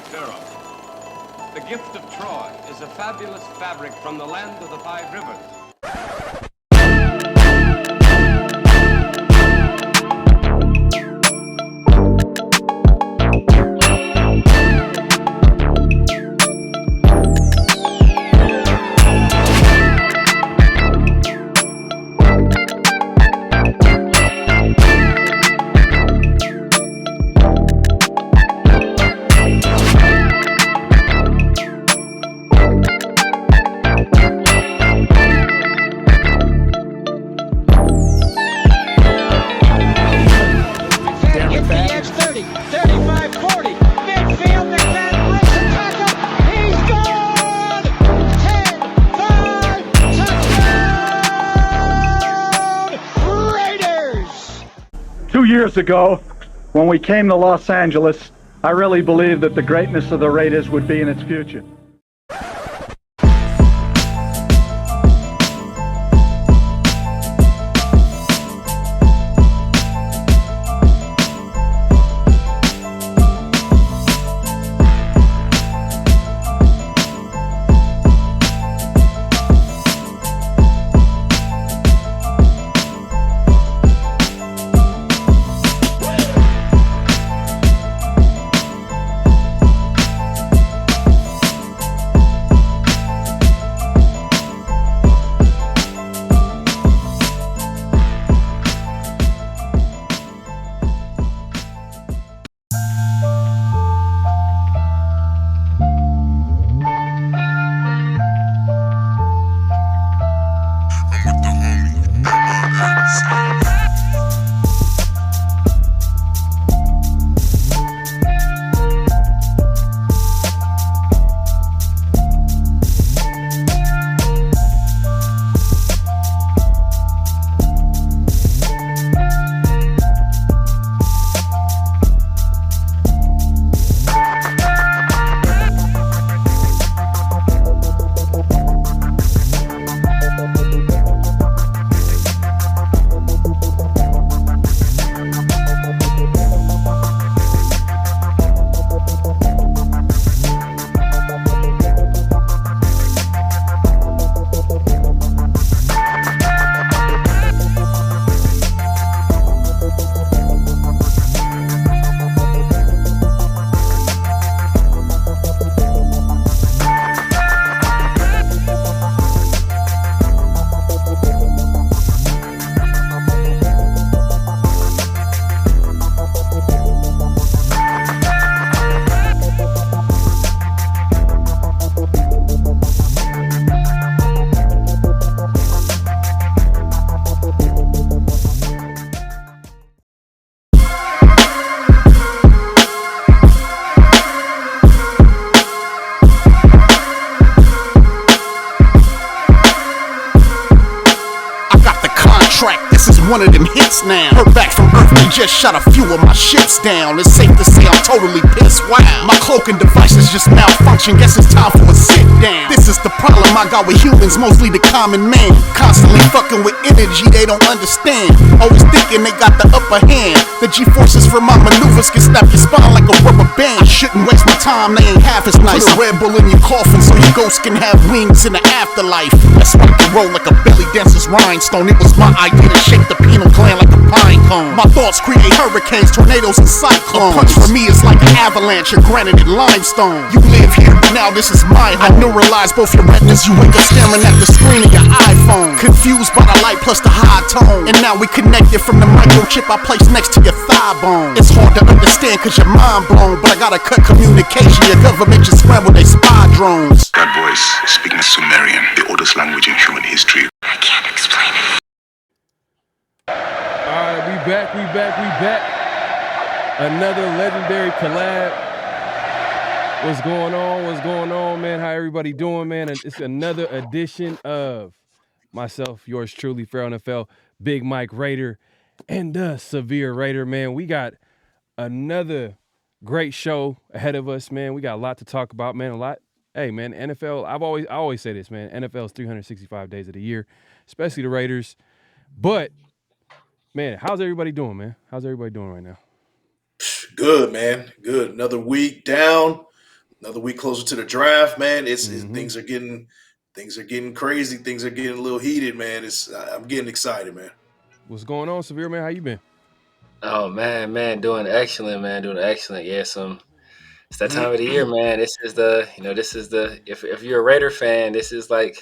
Pharaoh. The gift of Troy is a fabulous fabric from the land of the five rivers. Years ago, when we came to Los Angeles, I really believed that the greatness of the Raiders would be in its future. One of them hits now. Heard back from Earth, they just shot a few of my ships down. It's safe to say I'm totally pissed. Wow, my cloaking devices just malfunction. Guess it's time for a sit down. This is the problem I got with humans, mostly the common man. Constantly fucking with energy they don't understand. Always thinking they got the upper hand. The G-forces from my maneuvers can snap your spine like a rubber band. I shouldn't waste my time, they ain't half as nice. Put a Red Bull in your coffin so your ghost can have wings in the afterlife. Let's rock and roll like a belly dancer's rhinestone. It was my idea to shake the pineal gland like a pine cone. My thoughts create hurricanes, tornadoes, and cyclones. A punch for me is like an avalanche of granite and limestone. You live here, now this is my home. I neuralize both your retinas, you wake up staring at the screen of your iPhone. Confused by the light plus the high tone. And now we connected from the microchip I placed next to your thigh bone. It's hard to understand cause you're mind blown, but I gotta cut communication. Your government just scrambled their spy drones. That voice speaking Sumerian, the oldest language in human history. I can't explain it. Alright, we back. Another legendary collab. What's going on, man? How everybody doing, man? And it's another edition of myself, yours truly, PharoahNFL, Big Mike Raider, and the Severe Raider, man. We got another great show ahead of us, man. We got a lot to talk about, man. Hey, man, NFL, I always say this, man. NFL is 365 days of the year, especially the Raiders. But, man, how's everybody doing, man? How's everybody doing right now? Good, man. Good. Another week down. Another week closer to the draft, man. Things are getting crazy. Things are getting a little heated, man. I'm getting excited, man. What's going on, Severe, man? How you been? Oh man, doing excellent, man, doing excellent. Yeah, it's that time of the year, man. This is the if you're a Raider fan, this is the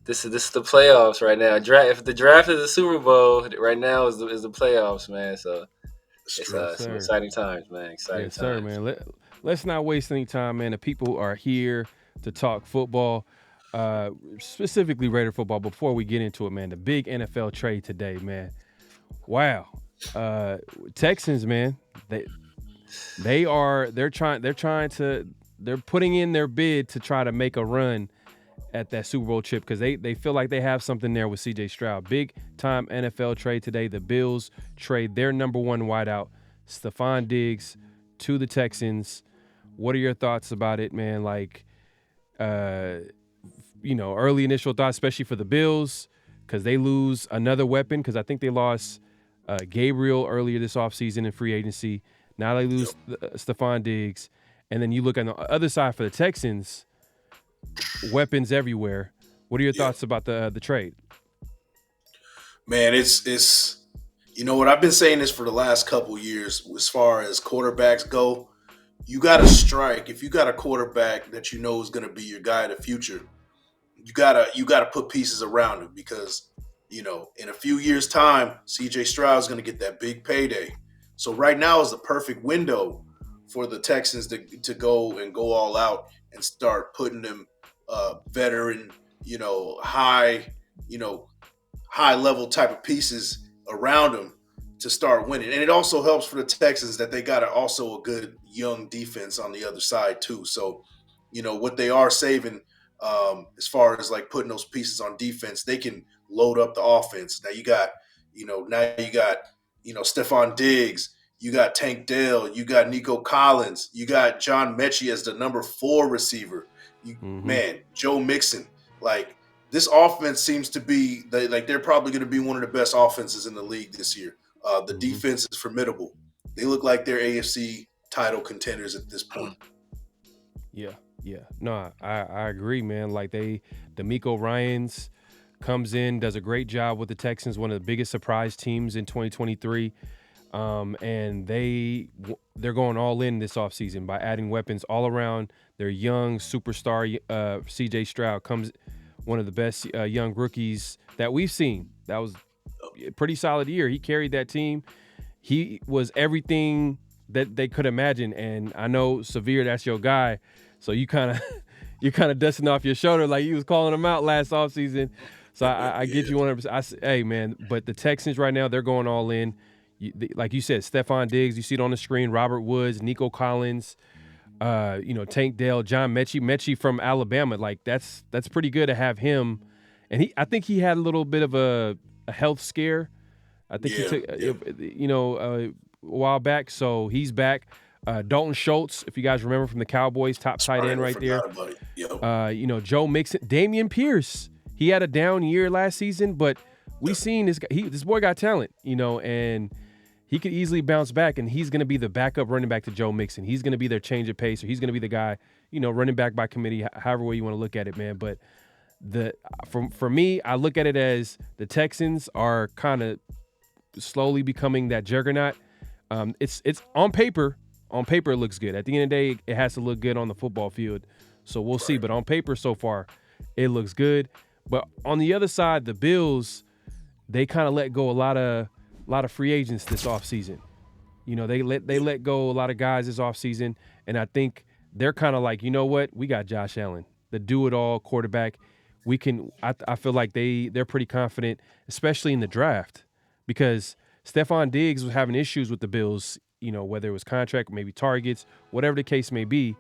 playoffs right now. If the draft is the Super Bowl, right now is the playoffs, man. So it's Yes, some sir. exciting times, man. Exciting Yes, times. sir, man. Let's not waste any time, man. The people are here to talk football, specifically Raider football. Before we get into it, man, the big NFL trade today, man. Wow, Texans, man. They're putting in their bid to try to make a run at that Super Bowl chip because they feel like they have something there with C.J. Stroud. Big time NFL trade today. The Bills trade their number one wideout, Stephon Diggs, to the Texans. What are your thoughts about it, man? Like, early initial thoughts, especially for the Bills, because they lose another weapon. Because I think they lost Gabriel earlier this offseason in free agency. Now they lose Stephon Diggs. And then you look on the other side for the Texans, weapons everywhere. What are your thoughts about the trade? Man, it's you know what, I've been saying this for the last couple years as far as quarterbacks go. You got to strike. If you got a quarterback that you know is going to be your guy in the future, you gotta put pieces around him because, in a few years' time, CJ Stroud is going to get that big payday. So right now is the perfect window for the Texans to go all out and start putting them veteran, high level type of pieces around them to start winning. And it also helps for the Texans that they got also a good young defense on the other side too. So, what they are saving as far as like putting those pieces on defense, they can load up the offense. Now you got Stephon Diggs, you got Tank Dell, you got Nico Collins, you got John Mechie as the number 4 receiver. Man, Joe Mixon. Like, this offense seems to be they're probably going to be one of the best offenses in the league this year. The defense is formidable. They look like they're AFC title contenders at this point. Yeah. No, I agree, man. Like D'Amico Ryans comes in, does a great job with the Texans, one of the biggest surprise teams in 2023. And they're going all in this offseason by adding weapons all around. Their young superstar, C.J. Stroud, comes one of the best young rookies that we've seen. That was a pretty solid year. He carried that team. He was everything that they could imagine. And I know, Severe, that's your guy. So you kind of dusting off your shoulder like you was calling him out last offseason. So I get you 100%. Hey, man, but the Texans right now, they're going all in. Like you said, Stephon Diggs, you see it on the screen, Robert Woods, Nico Collins, Tank Dell, John Mechie from Alabama. Like that's pretty good to have him. And I think he had a little bit of a health scare. I think he took a while back, so he's back. Dalton Schultz, if you guys remember from the Cowboys, top tight end right there. Joe Mixon, Dameon Pierce. He had a down year last season, but we seen this guy. This boy got talent, and he could easily bounce back, and he's going to be the backup running back to Joe Mixon. He's going to be their change of pace, or he's going to be the guy, running back by committee, however way you want to look at it, man. But for me, I look at it as the Texans are kind of slowly becoming that juggernaut. It's on paper. On paper, it looks good. At the end of the day, it has to look good on the football field. So we'll see. But on paper, so far, it looks good. But on the other side, the Bills, they kind of let go a lot of free agents this offseason. They let go a lot of guys this offseason, and I think they're kind of like, you know what? We got Josh Allen, the do-it-all quarterback. I feel like they're pretty confident, especially in the draft, because Stephon Diggs was having issues with the Bills, whether it was contract, maybe targets, whatever the case may be,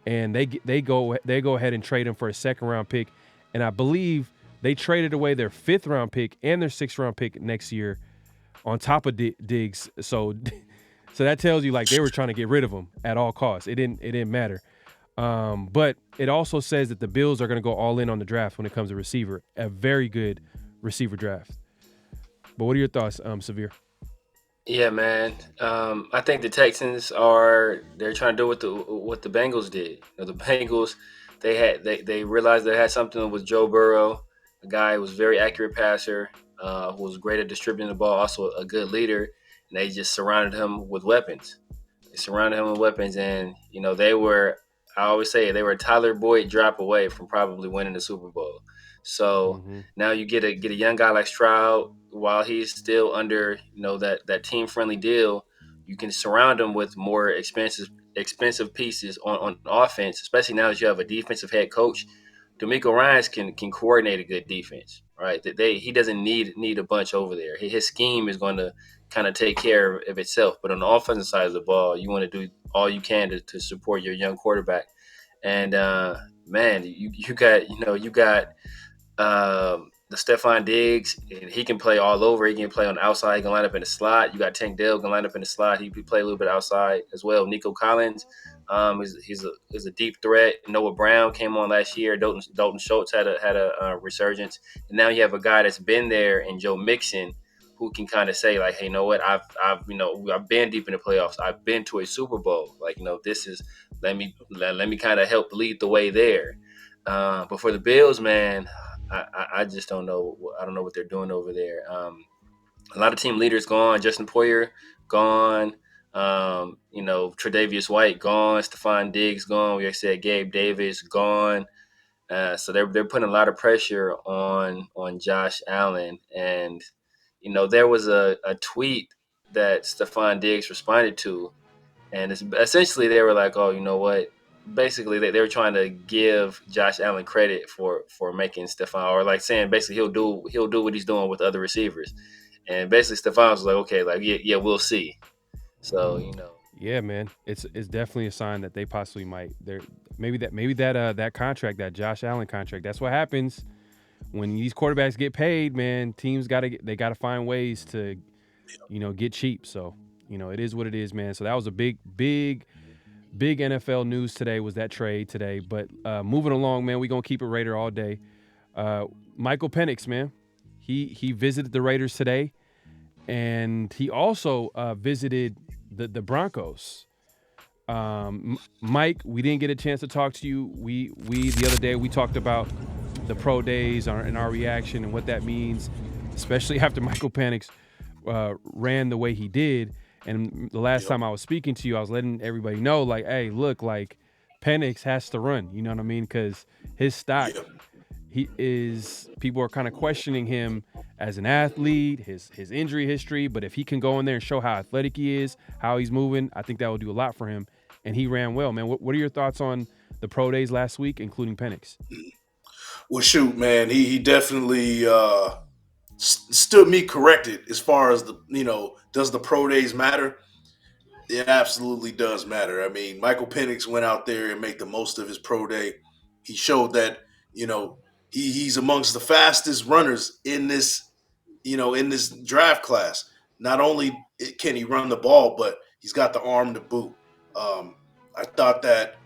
and they go ahead and trade him for a second-round pick. And I believe they traded away their 5th-round pick and their 6th-round pick next year on top of Diggs. So that tells you, like, they were trying to get rid of him at all costs. It didn't matter. But it also says that the Bills are going to go all in on the draft when it comes to receiver. A very good receiver draft. But what are your thoughts, Severe? Yeah, man. I think the Texans they're trying to do what the Bengals did. The Bengals they realized they had something with Joe Burrow, a guy who was a very accurate passer, who was great at distributing the ball, also a good leader, and they just surrounded him with weapons. They surrounded him with weapons, and they were. I always say they were a Tyler Boyd drop away from probably winning the Super Bowl. So Mm-hmm. now you get a young guy like Stroud while he's still under that team friendly deal. You can surround him with more expensive pieces on offense, especially now that you have a defensive head coach. D'Amico Ryans can coordinate a good defense, right? That he doesn't need a bunch over there. His scheme is going to kind of take care of itself. But on the offensive side of the ball, you want to do all you can to support your young quarterback. And man, you got the Stephon Diggs, and he can play all over. He can play on the outside. He can line up in the slot. You got Tank Dell can line up in the slot. He can play a little bit outside as well. Nico Collins, he's a deep threat. Noah Brown came on last year. Dalton Schultz had a resurgence, and now you have a guy that's been there in Joe Mixon, who can kind of say like, hey, you know what? I've been deep in the playoffs. I've been to a Super Bowl. Like, this is let me kind of help lead the way there. But for the Bills, man, I just don't know. I don't know what they're doing over there. A lot of team leaders gone. Justin Poyer gone. Tre'Davious White gone. Stephon Diggs gone. We said Gabe Davis gone. So they're putting a lot of pressure on Josh Allen. And there was a tweet that Stephon Diggs responded to, and it's essentially they were like, oh, you know what? Basically, they were trying to give Josh Allen credit for making Stephon, or like saying basically he'll do what he's doing with other receivers. And basically Stephon was like, okay, like yeah, we'll see. So Yeah, man, it's definitely a sign that they possibly might. Maybe that contract, that Josh Allen contract. That's what happens when these quarterbacks get paid, man. Teams gotta find ways to, get cheap. So it is what it is, man. So that was a big NFL news today. Was that trade today? But moving along, man, we gonna keep it Raider all day. Michael Penix, man, he visited the Raiders today, and he also visited the Broncos. Mike, we didn't get a chance to talk to you. We the other day we talked about the pro days and our reaction and what that means, especially after Michael Penix ran the way he did. And the last time I was speaking to you, I was letting everybody know, like, hey, look, like Penix has to run. You know what I mean? Because his stock, people are kind of questioning him as an athlete, his injury history. But if he can go in there and show how athletic he is, how he's moving, I think that will do a lot for him. And he ran well, man. What are your thoughts on the pro days last week, including Penix? Well, shoot, man, he definitely stood me corrected as far as does the pro days matter? It absolutely does matter. I mean, Michael Penix went out there and made the most of his pro day. He showed that he's amongst the fastest runners in this draft class. Not only can he run the ball, but he's got the arm to boot. I thought that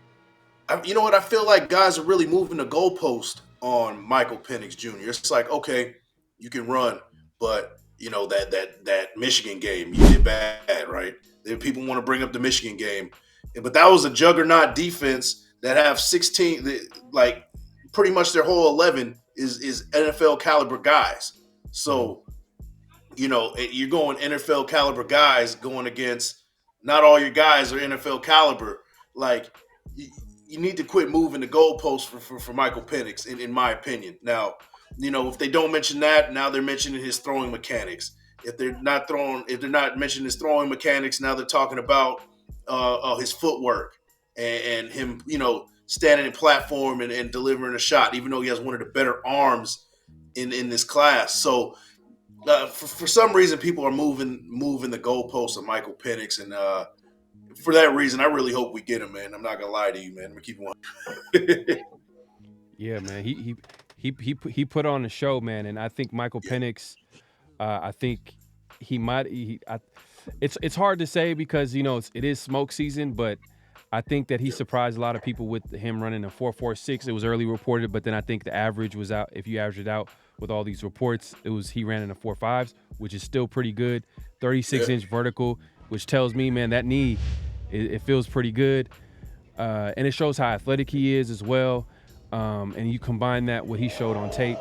you know what? I feel like guys are really moving the goalpost on Michael Penix Jr. It's like, okay, you can run, but that Michigan game you did bad, right? People want to bring up the Michigan game, but that was a juggernaut defense that have 16, like pretty much their whole 11 is NFL caliber guys. So you're going NFL caliber guys going against not all your guys are NFL caliber. Like you need to quit moving the goalposts for Michael Penix, in my opinion. Now, if they don't mention that, now they're mentioning his throwing mechanics. If they're not mentioning his throwing mechanics, now they're talking about his footwork and him, standing in platform and delivering a shot, even though he has one of the better arms in this class. So for some reason, people are moving the goalposts of Michael Penix, and for that reason, I really hope we get him, man. I'm not gonna lie to you, man. I'm gonna keep on. Yeah, man. He put on a show, man, and I think Michael Penix. I think he might. It's hard to say because it is smoke season, but I think that he surprised a lot of people with him running a 4.46. It was early reported, but then I think the average was out. If you average it out, with all these reports, he ran in the 4.5s, which is still pretty good. 36-inch vertical, which tells me, man, that knee, it feels pretty good. And it shows how athletic he is as well. And you combine that what he showed on tape,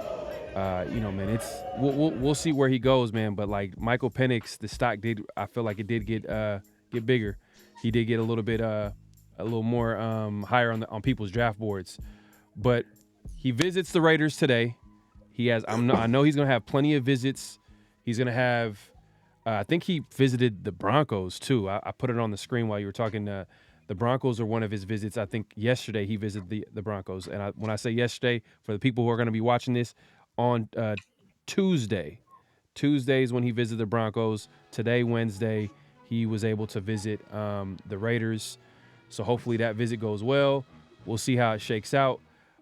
man, we'll see where he goes, man. But like Michael Penix, the stock I feel like it did get bigger. He did get a little more higher on people's draft boards. But he visits the Raiders today. I know he's gonna have plenty of visits. He's gonna have. I think he visited the Broncos too. I put it on the screen while you were talking. The Broncos are one of his visits. I think yesterday he visited the Broncos. And when I say yesterday, for the people who are going to be watching this on Tuesday is when he visited the Broncos. Today, Wednesday, he was able to visit the Raiders. So hopefully that visit goes well. We'll see how it shakes out.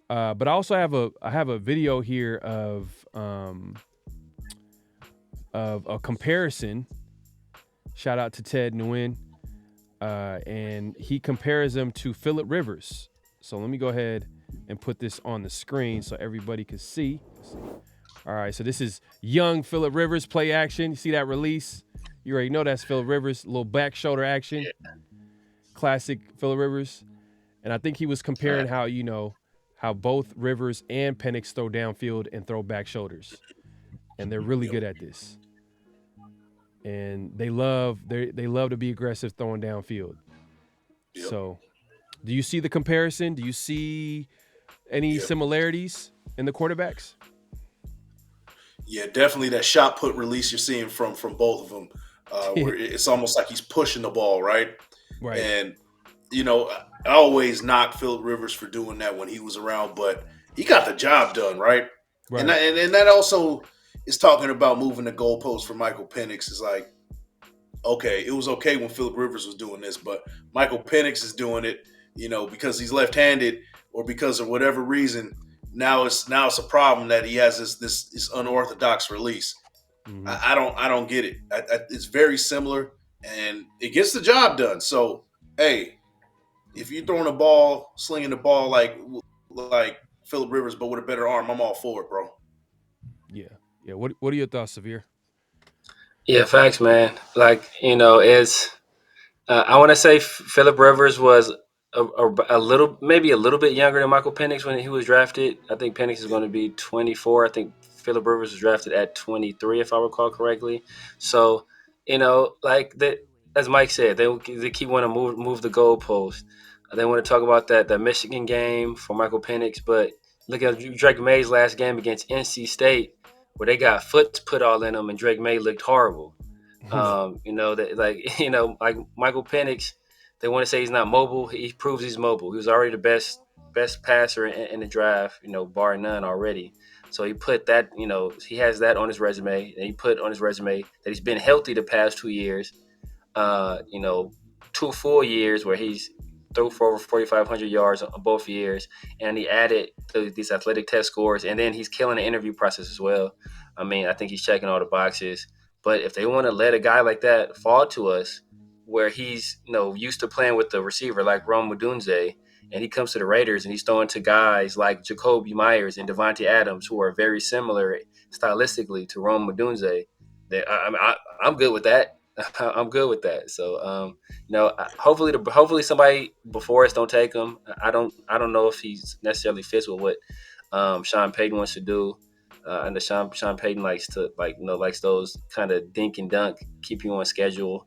But I also have a video here of a comparison. Shout out to Ted Nguyen. And he compares him to Phillip Rivers. So let me go ahead and put this on the screen so everybody can see. All right, so this is young Phillip Rivers play action. You see that release? You already know that's Phillip Rivers, little back shoulder action. Classic Phillip Rivers. And I think he was comparing how both Rivers and Penix throw downfield and throw back shoulders. And they're really good at this. And they love to be aggressive throwing downfield. Yep. So, do you see the comparison? Do you see any similarities in the quarterbacks? Yeah, definitely that shot put release you're seeing from both of them, where it's almost like he's pushing the ball, right? Right. And I always knock Phillip Rivers for doing that when he was around, but he got the job done, right? And that also is talking about moving the goalpost for Michael Penix. Is like, okay, it was okay when Phillip Rivers was doing this, but Michael Penix is doing it, because he's left-handed or because of whatever reason. Now it's a problem that he has this unorthodox release. Mm-hmm. I don't get it. It's very similar, and it gets the job done. So, hey, if you're throwing a ball, slinging the ball like Phillip Rivers, but with a better arm, I'm all for it, bro. Yeah. What are your thoughts, Severe? Yeah, facts, man. Like, it's I want to say Phillip Rivers was a little bit younger than Michael Penix when he was drafted. I think Penix is going to be 24. I think Phillip Rivers was drafted at 23, if I recall correctly. So, like that, as Mike said, they keep wanting to move the goalpost. They want to talk about that Michigan game for Michael Penix, but look at Drake May's last game against NC State, where they got foot put all in them, and Drake May looked horrible. Like Michael Penix, they want to say he's not mobile. He proves he's mobile. He was already the best passer in the draft, bar none already. So he put that, he has that on his resume, and he put on his resume that he's been healthy the past 2 years. 2 full years where he's threw for over 4,500 yards on both years, and he added these athletic test scores, and then he's killing the interview process as well. I mean, I think he's checking all the boxes. But if they want to let a guy like that fall to us, where he's used to playing with the receiver like Rome Odunze, and he comes to the Raiders and he's throwing to guys like Jacoby Myers and Devontae Adams, who are very similar stylistically to Rome Odunze, I'm good with that. I'm good with that. So, hopefully somebody before us don't take him. I don't know if he's necessarily fits with what Sean Payton wants to do. And the Sean Payton likes those kind of dink and dunk, keep you on schedule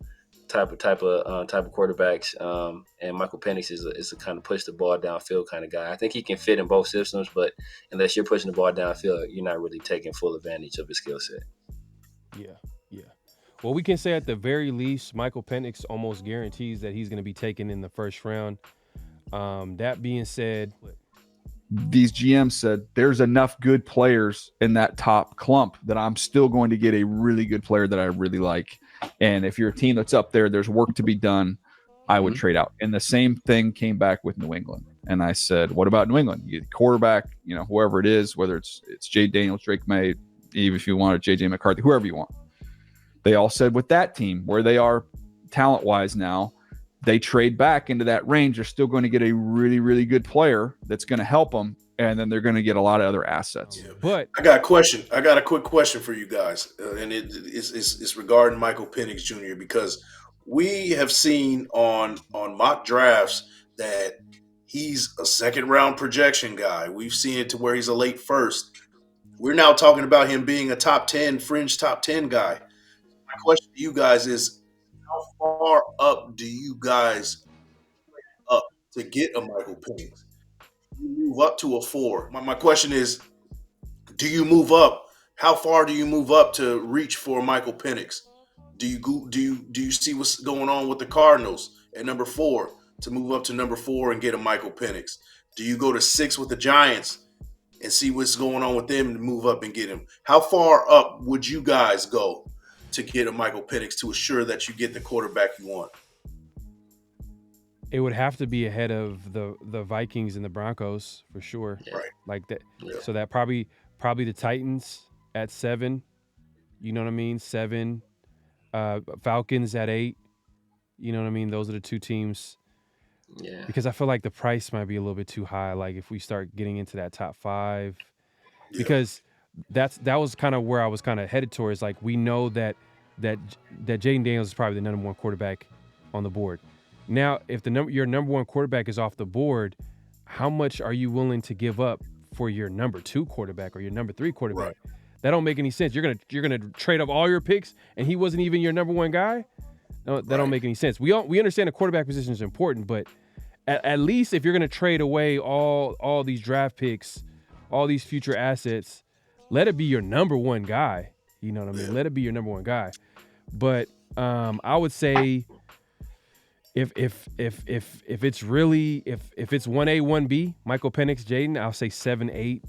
type of quarterbacks. And Michael Penix is a kind of push the ball downfield kind of guy. I think he can fit in both systems, but unless you're pushing the ball downfield, you're not really taking full advantage of his skill set. Yeah. Well, we can say at the very least, Michael Penix almost guarantees that he's going to be taken in the first round. That being said, these GMs said there's enough good players in that top clump that I'm still going to get a really good player that I really like. And if you're a team that's up there, there's work to be done, I would trade out. And the same thing came back with New England. And I said, what about New England? You quarterback, whoever it is, whether it's Jay Daniels, Drake May, even if you want JJ McCarthy, whoever you want. They all said with that team, where they are talent-wise now, they trade back into that range, they're still going to get a really, really good player that's going to help them, and then they're going to get a lot of other assets. Yeah. But I got a question. I got a quick question for you guys, and it's regarding Michael Penix Jr. because we have seen on mock drafts that he's a second round projection guy. We've seen it to where he's a late first. We're now talking about him being a top 10, fringe top 10 guy. My question to you guys is, how far up do you guys up to get a Michael Penix? You move up to a 4. My question is, do you move up? How far do you move up to reach for Michael Penix? Do you see what's going on with the Cardinals at number 4 to move up to number 4 and get a Michael Penix? Do you go to 6 with the Giants and see what's going on with them and move up and get him? How far up would you guys go to get a Michael Penix to assure that you get the quarterback you want? it would have to be ahead of the Vikings and the Broncos for sure. Right. Like that. Yeah. So that probably the Titans at 7. You know what I mean? 7. Falcons at 8. You know what I mean? Those are the 2 teams. Yeah. Because I feel like the price might be a little bit too high. Like if we start getting into that top 5, because that was kind of where I was kind of headed towards. Like we know that Jaden Daniels is probably the number 1 quarterback on the board. Now, if your number 1 quarterback is off the board, how much are you willing to give up for your number 2 quarterback or your number 3 quarterback? Right. That don't make any sense. You're gonna trade up all your picks, and he wasn't even your number 1 guy. No, that don't make any sense. We understand the quarterback position is important, but at least if you're gonna trade away all these draft picks, all these future assets, let it be your number 1 guy. You know what I mean? Let it be your number 1 guy. But I would say if it's really if it's 1A 1B, Michael Penix Jaden, I'll say 7-8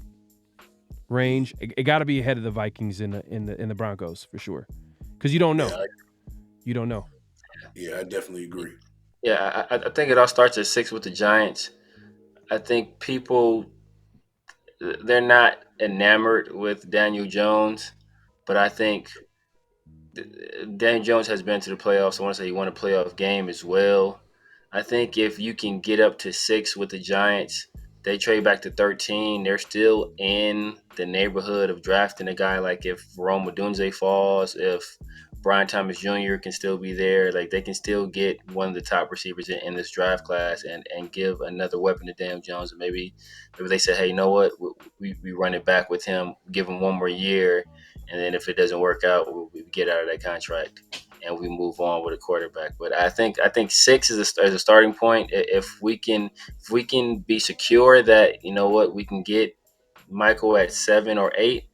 range. It got to be ahead of the Vikings in the Broncos for sure, because you don't know. You don't know. Yeah, I definitely agree. Yeah, I think it all starts at 6 with the Giants. I think people, they're not enamored with Daniel Jones, but I think Daniel Jones has been to the playoffs. I want to say he won a playoff game as well. I think if you can get up to 6 with the Giants, they trade back to 13. They're still in the neighborhood of drafting a guy. Like if Rome Odunze falls, if Brian Thomas Jr. can still be there, like they can still get one of the top receivers in this draft class and give another weapon to Daniel Jones. And maybe they say, hey, you know what? We run it back with him, give him 1 more year. And then if it doesn't work out, we get out of that contract and we move on with a quarterback. But I think 6 is a starting point. If we can be secure that, you know what, we can get Michael at 7 or 8,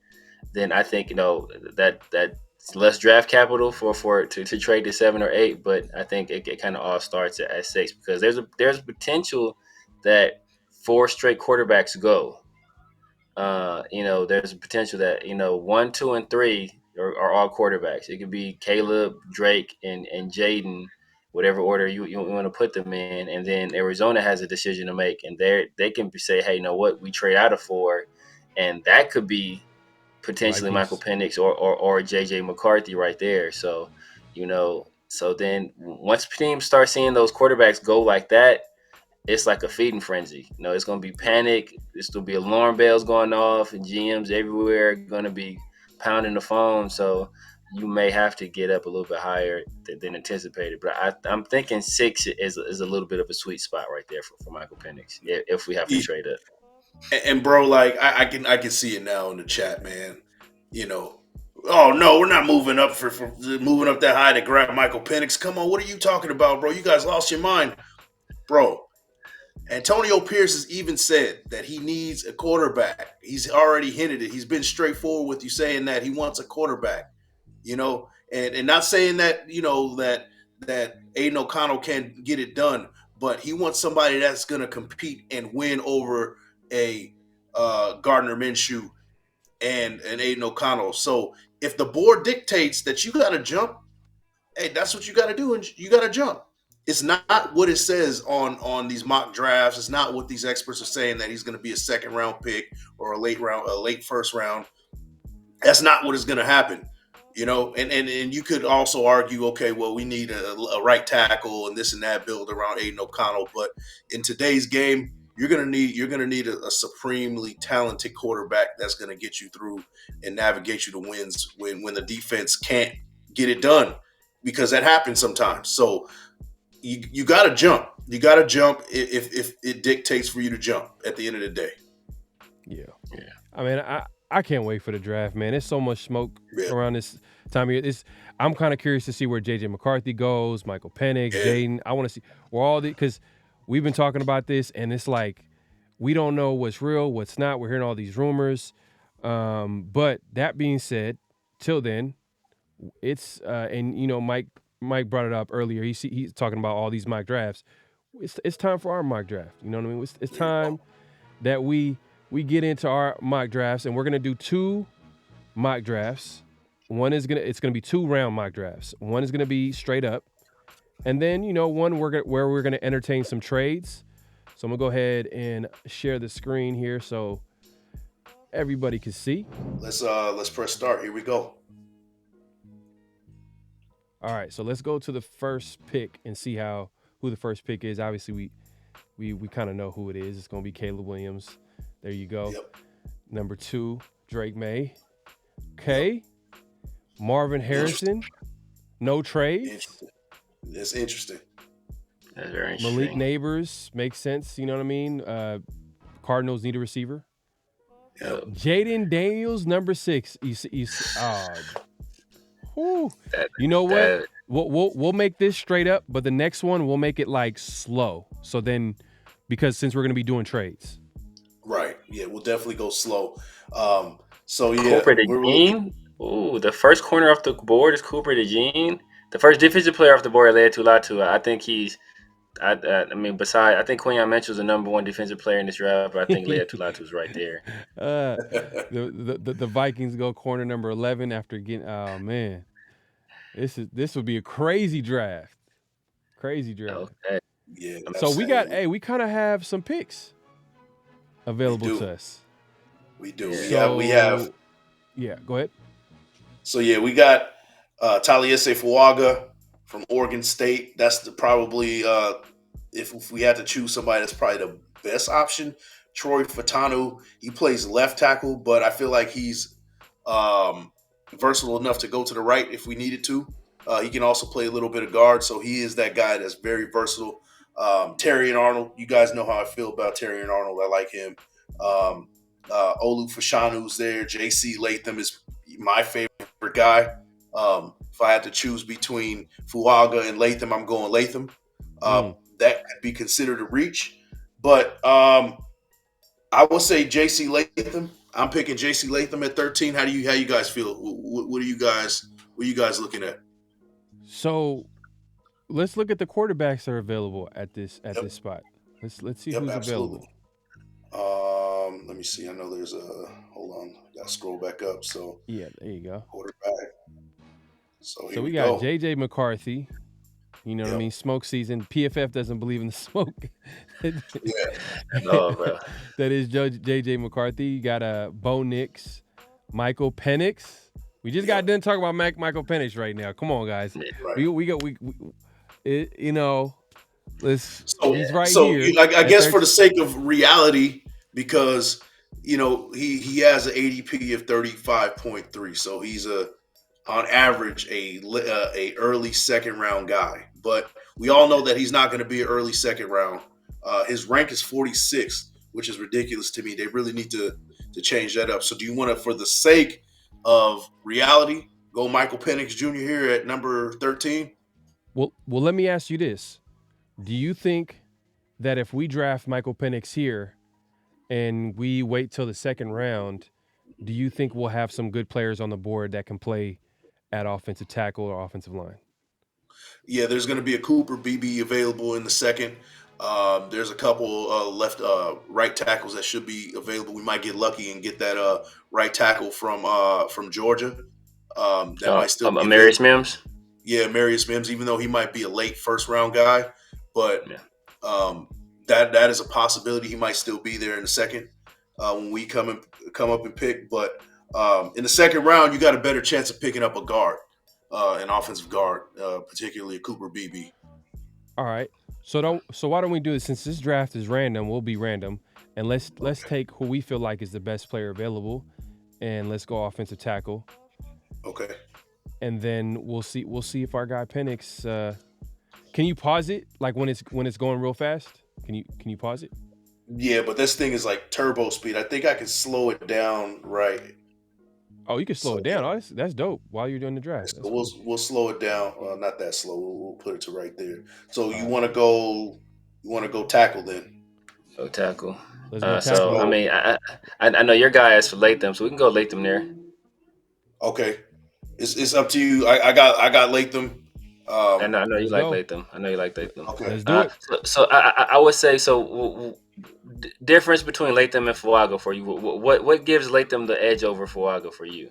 then I think, you know, that's less draft capital for to trade to 7 or 8. But I think it kind of all starts at 6, because there's a potential that 4 straight quarterbacks go. You know, there's a potential that, you know, 1, 2, and 3 are all quarterbacks. It could be Caleb, Drake, and Jaden, whatever order you want to put them in. And then Arizona has a decision to make, and they can say, hey, you know what, we trade out of 4, and that could be potentially Michael Penix or JJ McCarthy right there. So, you know, so then once teams start seeing those quarterbacks go like that, it's like a feeding frenzy. You know, it's going to be panic. There's going to be alarm bells going off, and GMs everywhere going to be pounding the phone. So you may have to get up a little bit higher than anticipated. But I'm thinking 6 is a little bit of a sweet spot right there for Michael Penix if we have to trade up. And bro, like I can see it now in the chat, man. You know, oh no, we're not moving up for moving up that high to grab Michael Penix. Come on, what are you talking about, bro? You guys lost your mind, bro. Antonio Pierce has even said that he needs a quarterback. He's already hinted it. He's been straightforward with you, saying that he wants a quarterback. You know, and not saying that, you know, that Aiden O'Connell can get it done, but he wants somebody that's going to compete and win over a Gardner Minshew and Aiden O'Connell. So if the board dictates that you got to jump, hey, that's what you got to do, and you got to jump. It's not what it says on these mock drafts. It's not what these experts are saying, that he's going to be a 2nd round pick or a late first round. That's not what is going to happen. You know, and you could also argue, okay, well, we need a right tackle and this and that build around Aiden O'Connell. But in today's game, you're gonna need a supremely talented quarterback that's gonna get you through and navigate you to wins when the defense can't get it done, because that happens sometimes. So you got to jump. You got to jump if it dictates for you to jump at the end of the day. Yeah. I mean, I can't wait for the draft, man. There's so much smoke around this time of year. I'm kind of curious to see where J.J. McCarthy goes, Michael Penix, Jaden. I want to see where all because we've been talking about this, and it's like we don't know what's real, what's not. We're hearing all these rumors. But that being said, till then, it's and you know Mike brought it up earlier. He's talking about all these mock drafts. It's time for our mock draft. You know what I mean? It's time that we get into our mock drafts, and we're gonna do 2 mock drafts. It's gonna be 2 round mock drafts. One is gonna be straight up, and then one where we're gonna entertain some trades. So I'm gonna go ahead and share the screen here so everybody can see. Let's press start. Here we go. All right, so let's go to the first pick and see who the first pick is. Obviously, we kind of know who it is. It's gonna be Caleb Williams. There you go. Yep. Number 2, Drake May. Okay. Marvin Harrison. No trades. That's interesting. That's very interesting. Malik Neighbors makes sense. You know what I mean? Cardinals need a receiver. Yep. Jaden Daniels, number 6. You know what? We'll make this straight up, but the next one we'll make it like slow. So then, since we're gonna be doing trades. Right. Yeah, we'll definitely go slow. So yeah, Cooper DeJean. Ooh, the first corner off the board is Cooper DeJean. The first defensive player off the board, Lea Tulatu. I think he's. I think Quinyon Mitchell's the number 1 defensive player in this draft, but I think Lea Tulatu's right there. The Vikings go corner number 11 after getting. Oh man, this would be a crazy draft. Crazy draft. Okay. Yeah. So we kind of have some picks available to us. We do. So, we have. Yeah, go ahead. So yeah, we got Taliese Fuaga from Oregon State. That's probably if we had to choose somebody, that's probably the best option. Troy Fatanu, he plays left tackle, but I feel like he's versatile enough to go to the right if we needed to. He can also play a little bit of guard, so he is that guy that's very versatile. Terry and Arnold, you guys know how I feel about Terry and Arnold. I like him. Olu Fashanu's there. J.C. Latham is my favorite guy. If I had to choose between Fuaga and Latham, I'm going Latham. That could be considered a reach, but I would say J.C. Latham. I'm picking J.C. Latham at 13. How you guys feel? What are you guys looking at? So let's look at the quarterbacks that are available at this spot. Let's see who's available. Let me see. I know there's hold on. Got to scroll back up. So yeah, there you go. Quarterback. So we got J.J. McCarthy. You know what I mean? Smoke season. PFF doesn't believe in the smoke. No, bro. That is J.J. McCarthy. You got Bo Nix, Michael Penix. We just got done talking about Michael Penix right now. Come on, guys. Right. He's right here. I guess for the sake of reality, because he has an ADP of 35.3, so he's on average a early second round guy. But we all know that he's not going to be an early second round. His rank is 46, which is ridiculous to me. They really need to change that up. So do you want to, for the sake of reality, go Michael Penix Jr. here at number 13? Well, let me ask you this. Do you think that if we draft Michael Penix here and we wait till the second round, do you think we'll have some good players on the board that can play at offensive tackle or offensive line? Yeah, there's going to be a Cooper BB available in the second. There's a couple right tackles that should be available. We might get lucky and get that right tackle from Georgia. That might still be Amarius Mims. Yeah, Amarius Mims, even though he might be a late first round guy, but that is a possibility. He might still be there in the second when we come up and pick. But In the second round, you got a better chance of picking up a guard, an offensive guard, particularly a Cooper BB. All right. So why don't we do this? Since this draft is random, we'll be random, and let's take who we feel like is the best player available, and let's go offensive tackle. Okay. And then we'll see if our guy Penix. Can you pause it like when it's going real fast? Can you pause it? Yeah, but this thing is like turbo speed. I think I can slow it down right. Oh, you can slow it down. Oh, that's dope. While you're doing the draft, So we'll slow it down. Not that slow. We'll put it to right there. So you want to go tackle then? Go tackle. Let's go tackle. So I mean, I know your guy is for Latham, so we can go Latham there. Okay, it's up to you. I got Latham. I know you like Latham. Okay, let's do it. So I would say difference between Latham and Fuaga for you. What gives Latham the edge over Fuaga for you?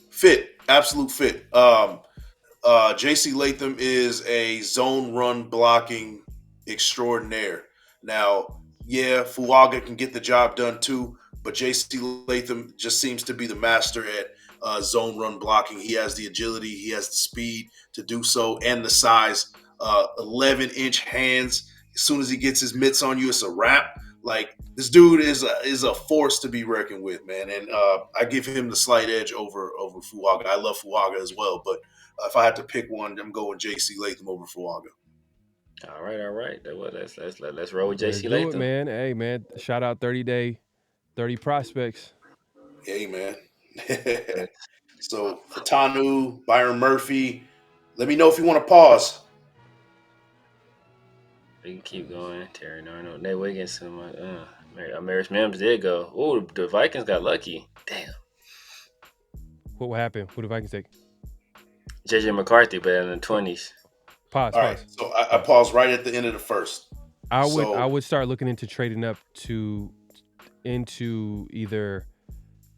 Fit, absolute fit. JC Latham is a zone run blocking extraordinaire. Now, yeah, Fuaga can get the job done too, but JC Latham just seems to be the master at zone run blocking. He has the agility, he has the speed to do so, and the size. 11-inch hands. As soon as he gets his mitts on you, it's a wrap. Like, this dude is a force to be reckoned with, man. And I give him the slight edge over Fuaga. I love Fuaga as well, but if I had to pick one, I'm going J.C. Latham over Fuaga. All right. Well, let's roll with J.C. Latham, Latham, man. Hey, man. Shout out 30 prospects. Hey, man. So Fatanu, Byron Murphy. Let me know if you want to pause. We can keep going. Terry Arnold, Nate Wiggins, Maris Mims did go. Oh, the Vikings got lucky. Damn. What happened? Who the Vikings take? JJ McCarthy, but in the 20s. Pause. All right. So I paused right at the end of the first. I would start looking into trading up into either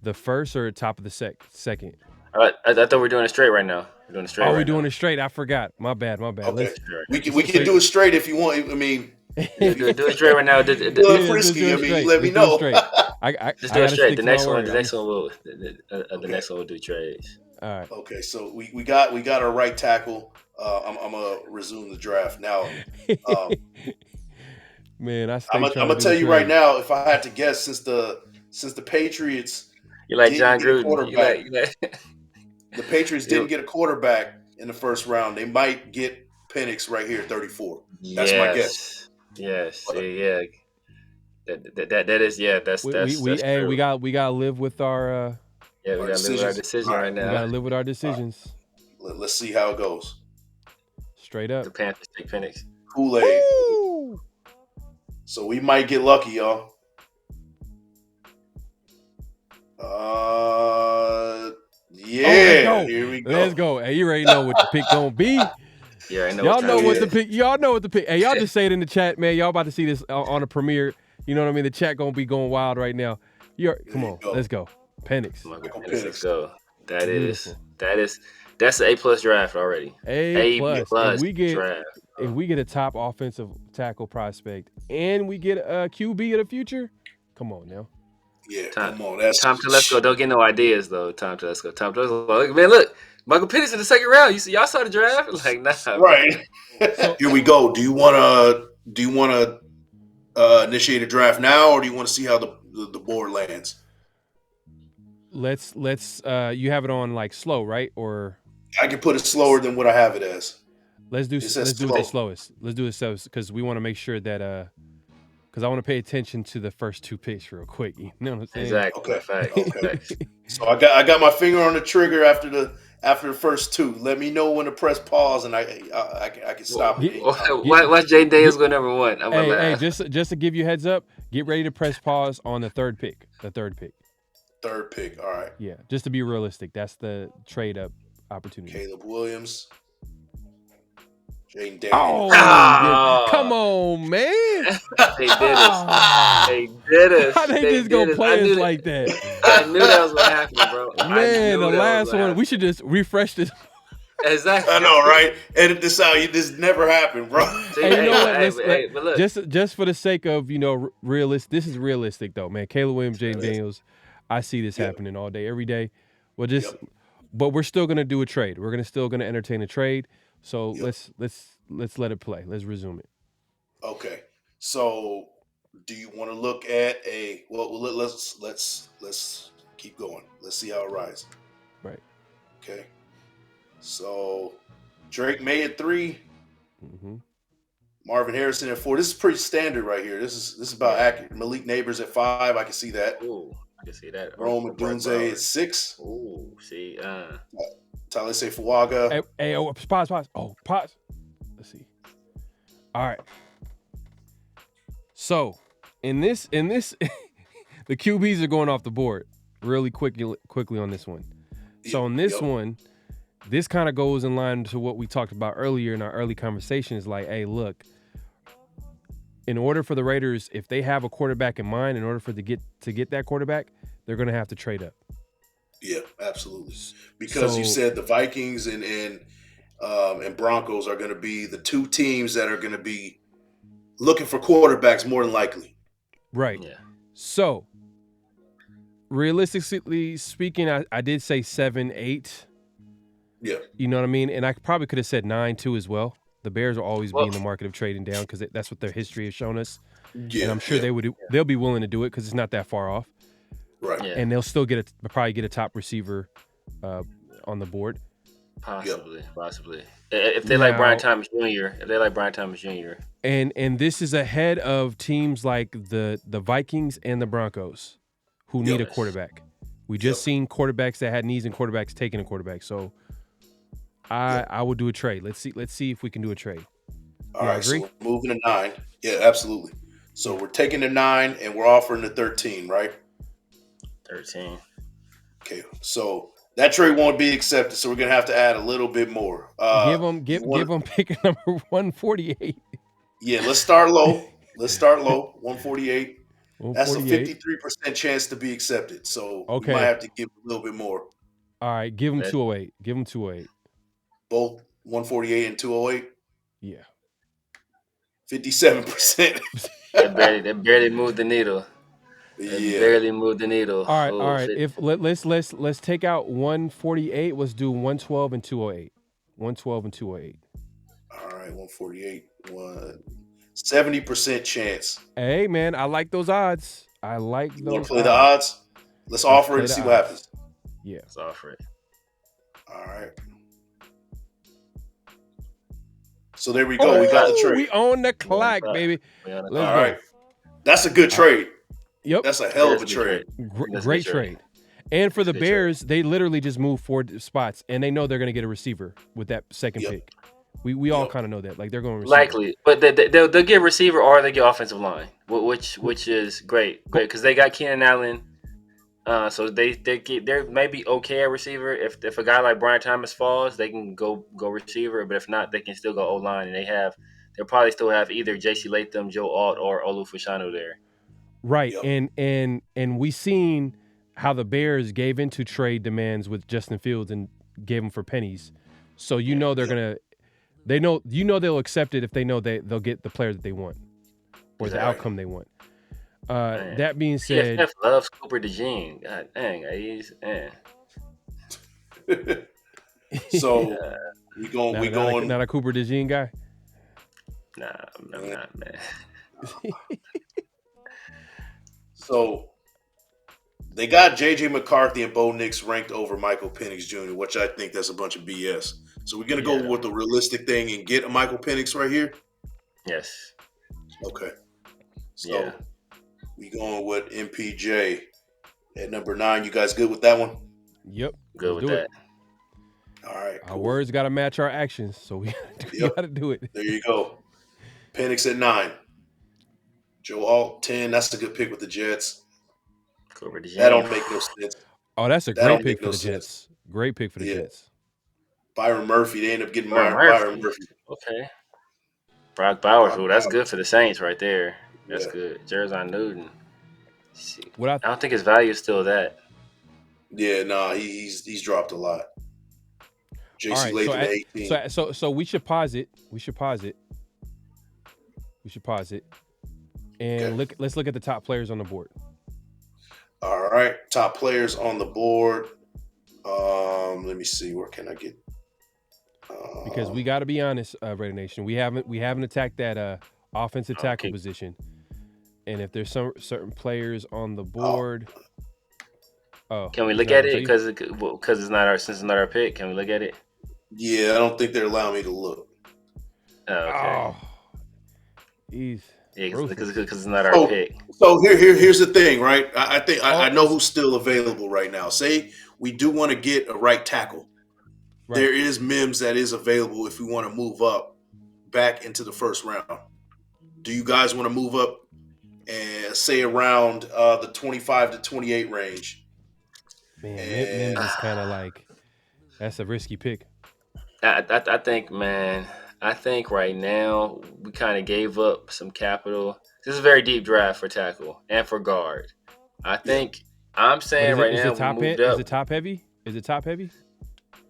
the first or top of the second. I thought we were doing it straight right now. We're doing it straight. We're doing it straight. I forgot. My bad. Okay. We can do it straight if you want. I mean, do it straight right now. Frisky. I mean, let me know. Just do it straight. The next one will do trades. All right. Okay. So we got our right tackle. I'm gonna resume the draft now. Man, I'm gonna tell you right now. If I had to guess, since the Patriots, you like John Gruden. The Patriots didn't get a quarterback in the first round. They might get Penix right here at 34. That's my guess. Yes. Yeah. That is. Yeah. That's true. We gotta live with our. We gotta live with our decision right now. We gotta live with our decisions. Right. Let's see how it goes. Straight up. The Panthers take Penix. Kool-Aid. So we might get lucky, y'all. Yeah, here we go. Let's go. Hey, you already know what the pick gonna be. Yeah, I know. Y'all know what the pick. Y'all know what the pick. Hey, y'all just say it in the chat, man. Y'all about to see this on a premiere. You know what I mean? The chat gonna be going wild right now. Come on, let's go. Penix. Let's go. That's an A+ draft already. A+. Draft. If we get a top offensive tackle prospect and we get a QB of the future, come on now. Yeah, come on. That's Tom Telesco. Don't get no ideas though. Tom Telesco. Man, look, Michael Penix in the second round. Y'all saw the draft? Like, nah. Right. Here we go. Do you wanna initiate a draft now, or do you want to see how the board lands? Let's you have it on like slow, right? Or I can put it slower than what I have it as. Let's do the slowest. Let's do the slowest because we want to make sure that because I want to pay attention to the first two picks real quick. You know what I'm saying? Exactly. Okay. So I got my finger on the trigger after the first two. Let me know when to press pause, and I can stop it. What's Jay Daniels go number one? Hey, just to give you a heads up, get ready to press pause on the third pick. Third pick. All right. Yeah, just to be realistic, that's the trade up opportunity. Caleb Williams. Jane Daniels. Come on, man. They did us. How they just gonna play us like that? I knew that was gonna happen, bro. Man, the last one, we should just refresh this. Exactly. I know, right? Edit this out. This never happened, bro. Hey, but look, just for the sake of realistic. This is realistic though, man. Caleb Williams, Jaden Daniels. I see this happening all day, every day. We'll just, but we're still gonna do a trade. We're still gonna entertain a trade. So let's let it play. Let's resume it. Okay. So, do you want to look at a? Well, let's keep going. Let's see how it rises. Right. Okay. So, Drake May at 3. Mm-hmm. Marvin Harrison at 4. This is pretty standard right here. This is about accurate. Malik Neighbors at 5. I can see that. Ooh, I can see that. Rome Dunze at 6. Ooh, see. Talese Fuaga. Hey, pause. Oh, pause. Let's see. All right. So, in this, the QBs are going off the board really quickly on this one. So on this one, this kind of goes in line to what we talked about earlier in our early conversation. Is like, hey, look, in order for the Raiders, if they have a quarterback in mind, in order for to get that quarterback, they're going to have to trade up. Yeah, absolutely. Because you said the Vikings and Broncos are going to be the two teams that are going to be looking for quarterbacks more than likely. Right. Yeah. So, realistically speaking, I did say 7, 8. Yeah. You know what I mean? And I probably could have said 9 too as well. The Bears will always be in the market of trading down because that's what their history has shown us. Yeah, and I'm sure they'll be willing to do it because it's not that far off. Right. Yeah. And they'll still probably get a top receiver on the board. Possibly. If they like Brian Thomas Jr. And this is ahead of teams like the Vikings and the Broncos who need a quarterback. We just seen quarterbacks that had knees and quarterbacks taking a quarterback. So I will do a trade. Let's see if we can do a trade. All right, so we're moving to 9. Yeah, absolutely. So we're taking the 9 and we're offering the 13, right? 13. Okay, so that trade won't be accepted, so we're gonna have to add a little bit more. Give them pick number 148. Yeah, let's start low. 148. That's a 53% chance to be accepted. So we might have to give a little bit more. All right, give them 208. Give them 208. Both 148 and 208. Yeah. 57%. They barely moved the needle. Barely moved the needle. All right. If let's take out 148. Let's do 112 and 208. 112 and 208. All right, 148. 70% chance. Hey man, I like those odds. I like those. You want to play the odds? Let's offer it and see what happens. Yeah, let's offer it. All right. So there we go. We got the trade. We own the clock, baby. All right. That's a good trade. Yep. That's a hell of a trade. Great trade. And for the Bears, they literally just moved 4 spots, and they know they're going to get a receiver with that second pick. We all kind of know that. Like, they're going to receive. Likely. But they'll get receiver or they get offensive line, which is great because they got Keenan Allen. So they may be okay at receiver. If a guy like Brian Thomas falls, they can go receiver. But if not, they can still go O-line. And they'll probably still have either J.C. Latham, Joe Alt, or Olu Fashanu there. Right. Yep. And we seen how the Bears gave into trade demands with Justin Fields and gave them for pennies. So they'll accept it if they know they'll get the player that they want or the outcome they want. That being said, PFF loves Cooper DeJean. God dang, he's So we going not a Cooper DeJean guy. Nah, I'm not, man. So they got J.J. McCarthy and Bo Nix ranked over Michael Penix Jr., which I think that's a bunch of BS. So we're going to go with the realistic thing and get a Michael Penix right here? Yes. Okay. So we going with MPJ at number 9. You guys good with that one? Yep. Good with that. All right. Our words got to match our actions, so we got to do it. There you go. Penix at 9. Joe Alt 10. That's a good pick with the Jets. That don't make no sense. Oh, that's a great pick for the Jets. Great pick for the Jets. Byron Murphy. They end up getting Byron Murphy. Okay. Brock Bowers. That's good for the Saints right there. That's good. Jerzon Newton. I don't think his value is still that. Yeah, nah, he's dropped a lot. JC Latham at 18. So we should pause it. And let's look at the top players on the board. All right. Top players on the board. Let me see. Where can I get? Because we got to be honest, Raider Nation. We haven't attacked that offensive tackle position, and if there's some certain players on the board, can we look at it because it's not our since it's not our pick? Can we look at it? Yeah, I don't think they're allowing me to look. Oh, okay. Oh, he's because it's not our pick. So here's the thing, right? I think I know who's still available right now. Say we do want to get a right tackle. Right. There is Mims that is available if we want to move up back into the first round. Do you guys want to move up and say around the 25 to 28 range? Man, Mims is kind of like that's a risky pick. I think, man. I think right now we kind of gave up some capital. This is a very deep draft for tackle and for guard. I think I'm saying right now we moved up. Is it top heavy? Is it top heavy?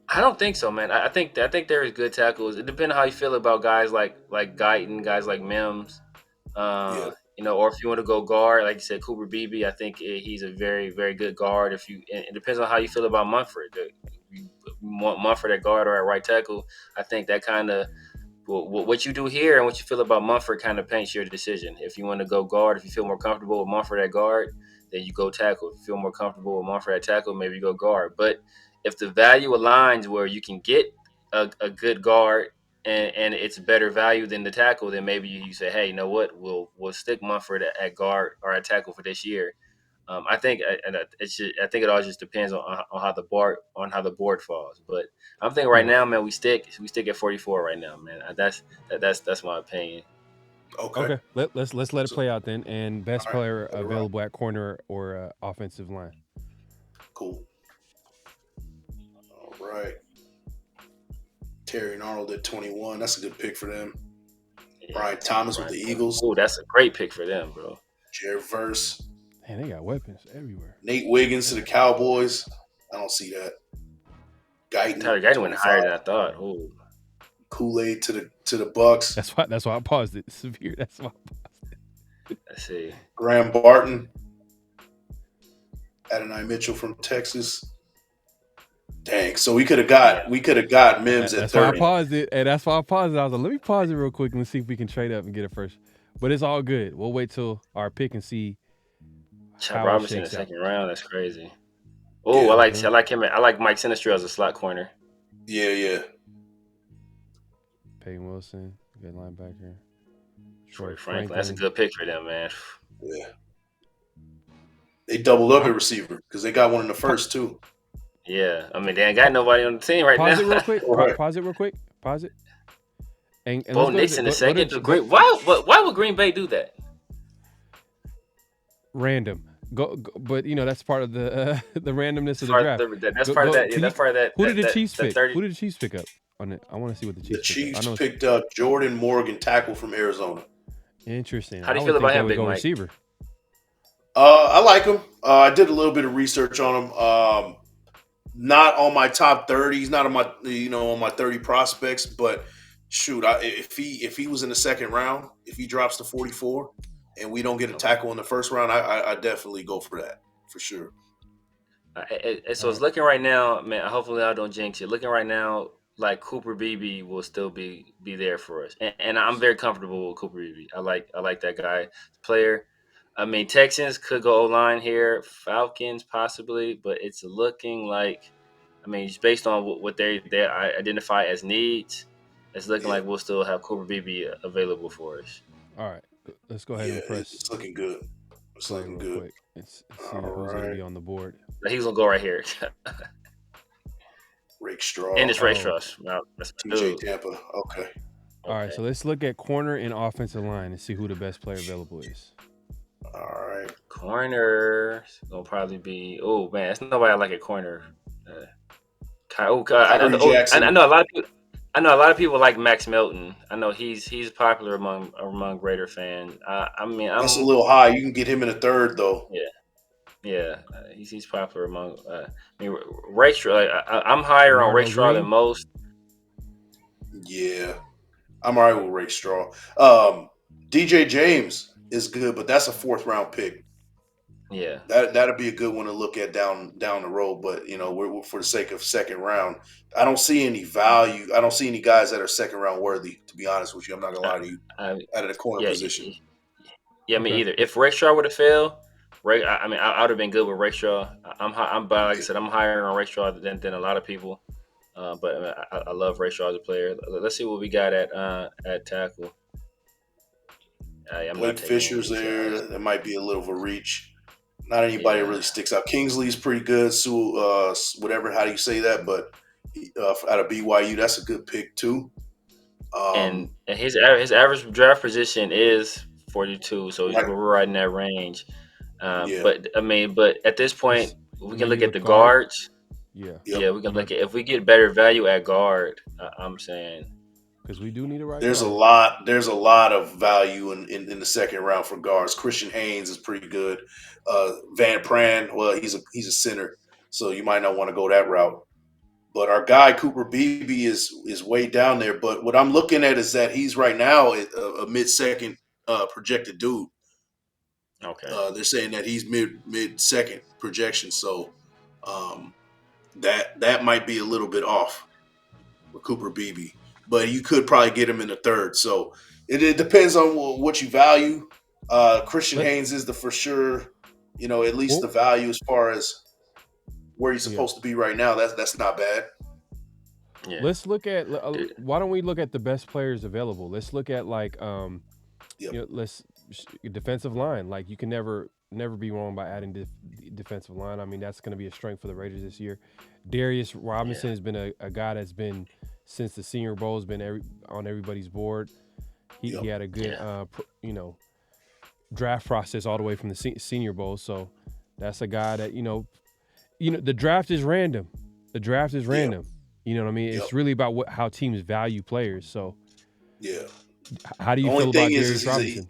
I don't think so, man. I think there is good tackles. It depends on how you feel about guys like Guyton, guys like Mims. You know, or if you want to go guard, like you said, Cooper Beebe. I think he's a very, very good guard. It depends on how you feel about Munford. You want Munford at guard or at right tackle. I think that kind of what you do here and what you feel about Munford kind of paints your decision. If you want to go guard, if you feel more comfortable with Munford at guard, then you go tackle. If you feel more comfortable with Munford at tackle, maybe you go guard. But if the value aligns where you can get a good guard and it's better value than the tackle, then maybe you say, hey, you know what, we'll stick Munford at guard or at tackle for this year. I think it all just depends on how the board falls. But I'm thinking right now, man, we stick at 44 right now, man. That's my opinion. Okay. Let's let it play out then. And best player available at corner or offensive line. Cool. All right. Terry and Arnold at 21. That's a good pick for them. Yeah, Brian Thomas with the Eagles. Oh, that's a great pick for them, bro. Jared Verse. Man, they got weapons everywhere. Nate Wiggins to the Cowboys. I don't see that. Guyton went higher than I thought. Ooh. Kool-Aid to the Bucks. That's why I paused it. Severe. That's why I paused it. I see. Graham Barton. Adonai Mitchell from Texas. Dang. So we could have got Mims at 30. That's why I paused it. And that's why I paused it. I was like, let me pause it real quick and see if we can trade up and get it first. But it's all good. We'll wait till our pick and see. Chad Robinson in the second round. That's crazy. Oh, yeah. I like him. I like Mike Sinistro as a slot corner. Yeah. Peyton Wilson, good linebacker. Troy Franklin. That's a good pick for them, man. Yeah. They doubled up at receiver because they got one in the first too. Yeah. I mean, they ain't got nobody on the team right now. Pause it real quick. Pause it real quick. Pause it. And Bo Nix in the second. Why would Green Bay do that? Random. Go, but that's part of the randomness of the draft. That's part of that. Who did the Chiefs pick? Who did the Chiefs pick up on it? I want to see what the Chiefs. The Chiefs picked up Jordan Morgan, tackle from Arizona. Interesting. How do you feel about him, Big Mike? Receiver. I like him. I did a little bit of research on him. Not on my top 30. He's not on my on my 30 prospects. But shoot, if he was in the second round, if he drops to 44. And we don't get a tackle in the first round, I definitely go for that, for sure. So it's looking right now, man, hopefully I don't jinx it. Looking right now like Cooper Beebe will still be there for us. And I'm very comfortable with Cooper Beebe. I like that guy, player. I mean, Texans could go O-line here, Falcons possibly, but it's looking like, I mean, just based on what they identify as needs, it's looking like we'll still have Cooper Beebe available for us. All right. Let's go ahead and press. It's looking good. It's looking good. Quick. Let's see who's going to be on the board. He's going to go right here. Rake Straw. And it's Rake Straw. Wow, TJ Tampa. Okay. All right, so let's look at corner and offensive line and see who the best player available is. All right. Corner going to probably be, oh, man, it's nobody I like at corner. I know a lot of people. I know a lot of people like Max Melton. I know he's popular among Raider fans. That's a little high. You can get him in a third, though. Yeah. He's popular among. Rake Straw. I'm higher on Rake Straw than most. Yeah, I'm all right with Rake Straw. DJ James is good, but that's a 4th round pick. Yeah. That'd be a good one to look at down the road. But we're for the sake of second round, I don't see any value. I don't see any guys that are second round worthy. To be honest with you, I'm not gonna lie to you. I, Out of the corner yeah, position, yeah, me Okay. either. If Rayshaw would have failed, I would have been good with Rayshaw. But like I said, I'm higher on Rayshaw than a lot of people. But I love Rayshaw as a player. Let's see what we got at tackle. I'm not Blake taking any of Fisher's these there. guys. That might be a little of a reach. Not anybody Yeah, really sticks out. Kingsley's pretty good. Sewell, whatever, how do you say that? But out of BYU, that's a good pick too. and his average draft position is 42, so Right. we're right in that range. Yeah. But at this point, we And can then look you at the guard. guards. Yeah, Yep. Yeah, we can look at if we get better value at guard. I'm saying, because we do need a right There's a guard. lot. There's a lot of value in the second round for guards. Christian Haynes is pretty good. Van Pran, well, he's a center, so you might not want to go that route. But our guy Cooper Beebe is way down there. But what I'm looking at is that he's right now a mid second projected dude. okay, They're saying that he's mid second projection, so um, that might be a little bit off with Cooper Beebe. But you could probably get him in the third. So it depends on what you value. Christian Let- Haynes is the for sure, at least the Well- value as far as where he's Yeah. supposed to be right now. That's not bad. yeah, Let's look at. Dude. Why don't we look at the best players available? Let's look at Yep. defensive line. Like you can never be wrong by adding defensive line. I mean that's going to be a strength for the Raiders this year. Darius Robinson has been a guy that's been since the Senior Bowl has been on everybody's board. He Yep. had a good draft process all the way from the Senior Bowl. So that's a guy that the draft is random. The draft is random. You know what I mean? Yep. It's really about how teams value players. So Yeah. how do you Only feel about thing is Darius he's a- Robinson?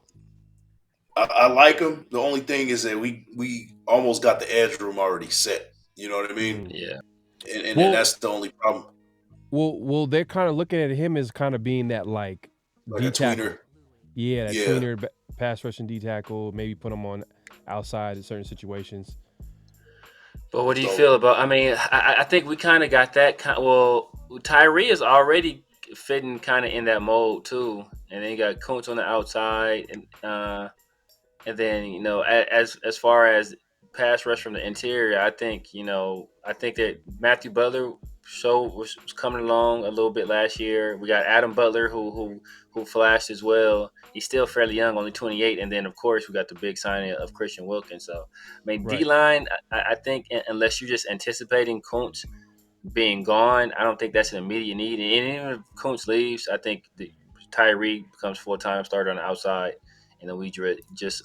I like him. The only thing is that we almost got the edge room already set. You know what I mean? yeah, And Well- that's the only problem. Well, they're kind of looking at him as kind of being that like Like D a tackle. tweener. Yeah, that Yeah. tweener pass rushing D tackle. Maybe put him on outside in certain situations. But what do you So- feel about? I mean, I think we kind of got that. Well, Tyree is already fitting kind of in that mode too, and then you got Kuntz on the outside, and then as far as pass rush from the interior, I think that Matthew Butler was coming along a little bit last year. We got Adam Butler who flashed as well. He's still fairly young, only 28, and then of course we got the big signing of Christian Wilkins. So I mean, Right. D line, I think unless you're just anticipating Kuntz being gone, I don't think that's an immediate need. And even if Kuntz leaves, I think Tyree becomes full-time starter on the outside, and then we just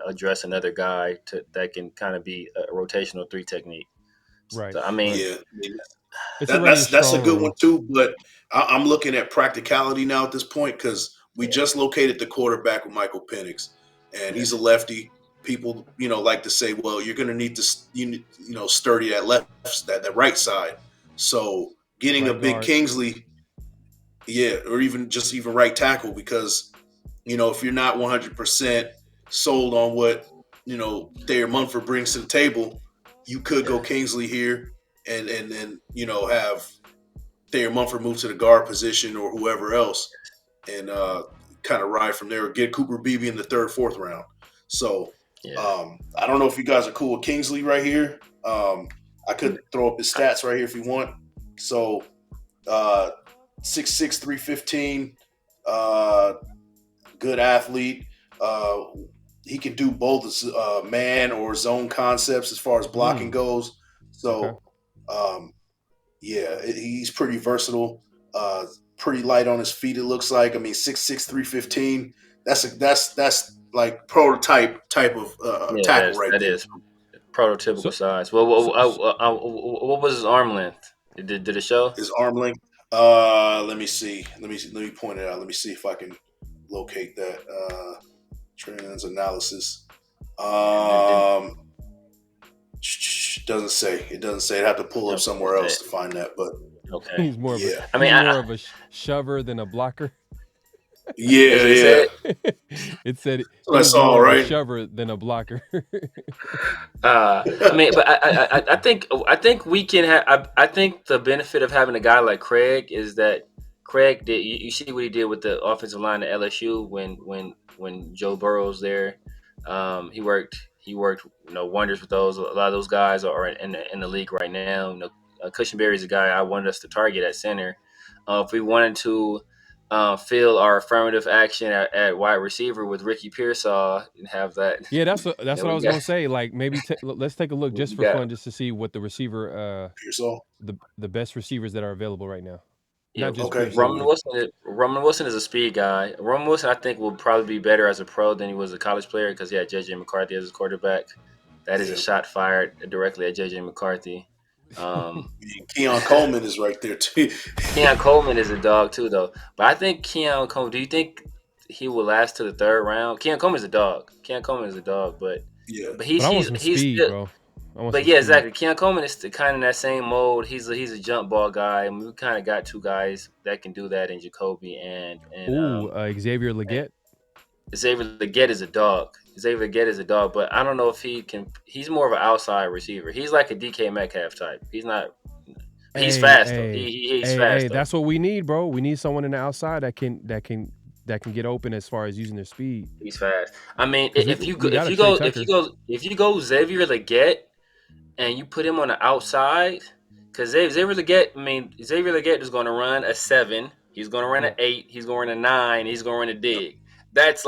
address another guy that can kind of be a rotational 3 technique. Right. So, I mean, Yeah. It's already That's a strong good room. one too. But I'm looking at practicality now at this point because we just located the quarterback with Michael Penix, and he's a lefty. People, like to say, well, you're going to need to, sturdy that right side. So getting Right a big guard. Kingsley, or even right tackle, because if you're not 100% sold on what Thayer Munford brings to the table, you could go Kingsley here and have Thayer Munford move to the guard position or whoever else, and kind of ride from there, or get Cooper Beebe in the third, fourth round. So I don't know if you guys are cool with Kingsley right here. I could throw up his stats right here if you want. So 6'6", 315, good athlete. He can do both man or zone concepts as far as blocking goes. So, he's pretty versatile. Pretty light on his feet, it looks like. I mean, 6'6", 315. That's like prototype type of tackle right that there. is prototypical size. Well, what was his arm length? Did it show? His arm length. Let me see. Let me point it out. Let me see if I can locate that. Trans analysis. Doesn't say. It doesn't say. I'd have to pull up somewhere else to find that. But Okay. He's more of Yeah. a, I mean, he's more of a shover than a blocker. Yeah. It said That's what I he's saw, more of a right? shover than a blocker. I mean, but I think we can have. I think the benefit of having a guy like Craig is that Craig did. You see what he did with the offensive line at LSU when Joe Burrow's there. He worked wonders with those. A lot of those guys are in the league right now. Cushenberry is a guy I wanted us to target at center. If we wanted to fill our affirmative action at wide receiver with Ricky Pearsall and have that. Yeah, that's what I was got- gonna say. Like maybe let's take a look just for got- fun, just to see what the receiver, Pearsall. the best receivers that are available right now. Yeah, Not just Okay. Pearsall. Roman Wilson is a speed guy. Roman Wilson, I think, will probably be better as a pro than he was a college player because he had J.J. McCarthy as his quarterback. That is a shot fired directly at J.J. McCarthy. Keon Coleman is right there too. Keon Coleman is a dog too, though. But I think Keon Coleman. Do you think he will last to the third round? Keon Coleman is a dog. But Yeah. but he's But I want some he's speed, still, bro. But yeah, exactly. Keon Coleman is kind of in that same mode. He's a jump ball guy, and we kind of got two guys that can do that in Jacoby and Xavier Legette. Xavier Legette is a dog. But I don't know if he can. He's more of an outside receiver. He's like a DK Metcalf type. He's not. He's fast though. He's fast. Though. That's what we need, bro. We need someone in the outside that can get open as far as using their speed. He's fast. I mean, if you go Xavier Legette and you put him on the outside, because Xavier Legette is going to run a 7. He's going to run an 8. He's going to run a 9. He's going to run a dig. That's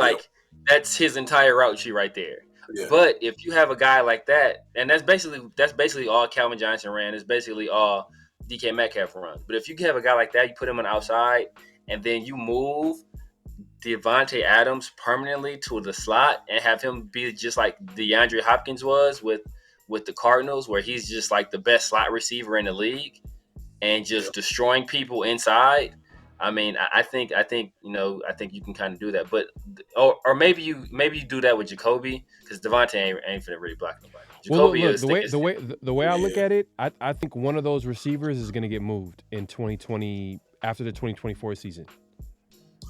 that's his entire route tree right there. Yeah. But if you have a guy like that, and that's basically all Calvin Johnson ran. It's basically all DK Metcalf runs. But if you have a guy like that, you put him on the outside, and then you move Devontae Adams permanently to the slot and have him be just like DeAndre Hopkins was with the Cardinals, where he's just like the best slot receiver in the league and just destroying people inside. I mean, I think you can kind of do that, but or maybe you do that with Jacoby because Devontae ain't finna really block nobody. Jacoby the way I look at it, I think one of those receivers is going to get moved in 2020 after the 2024 season.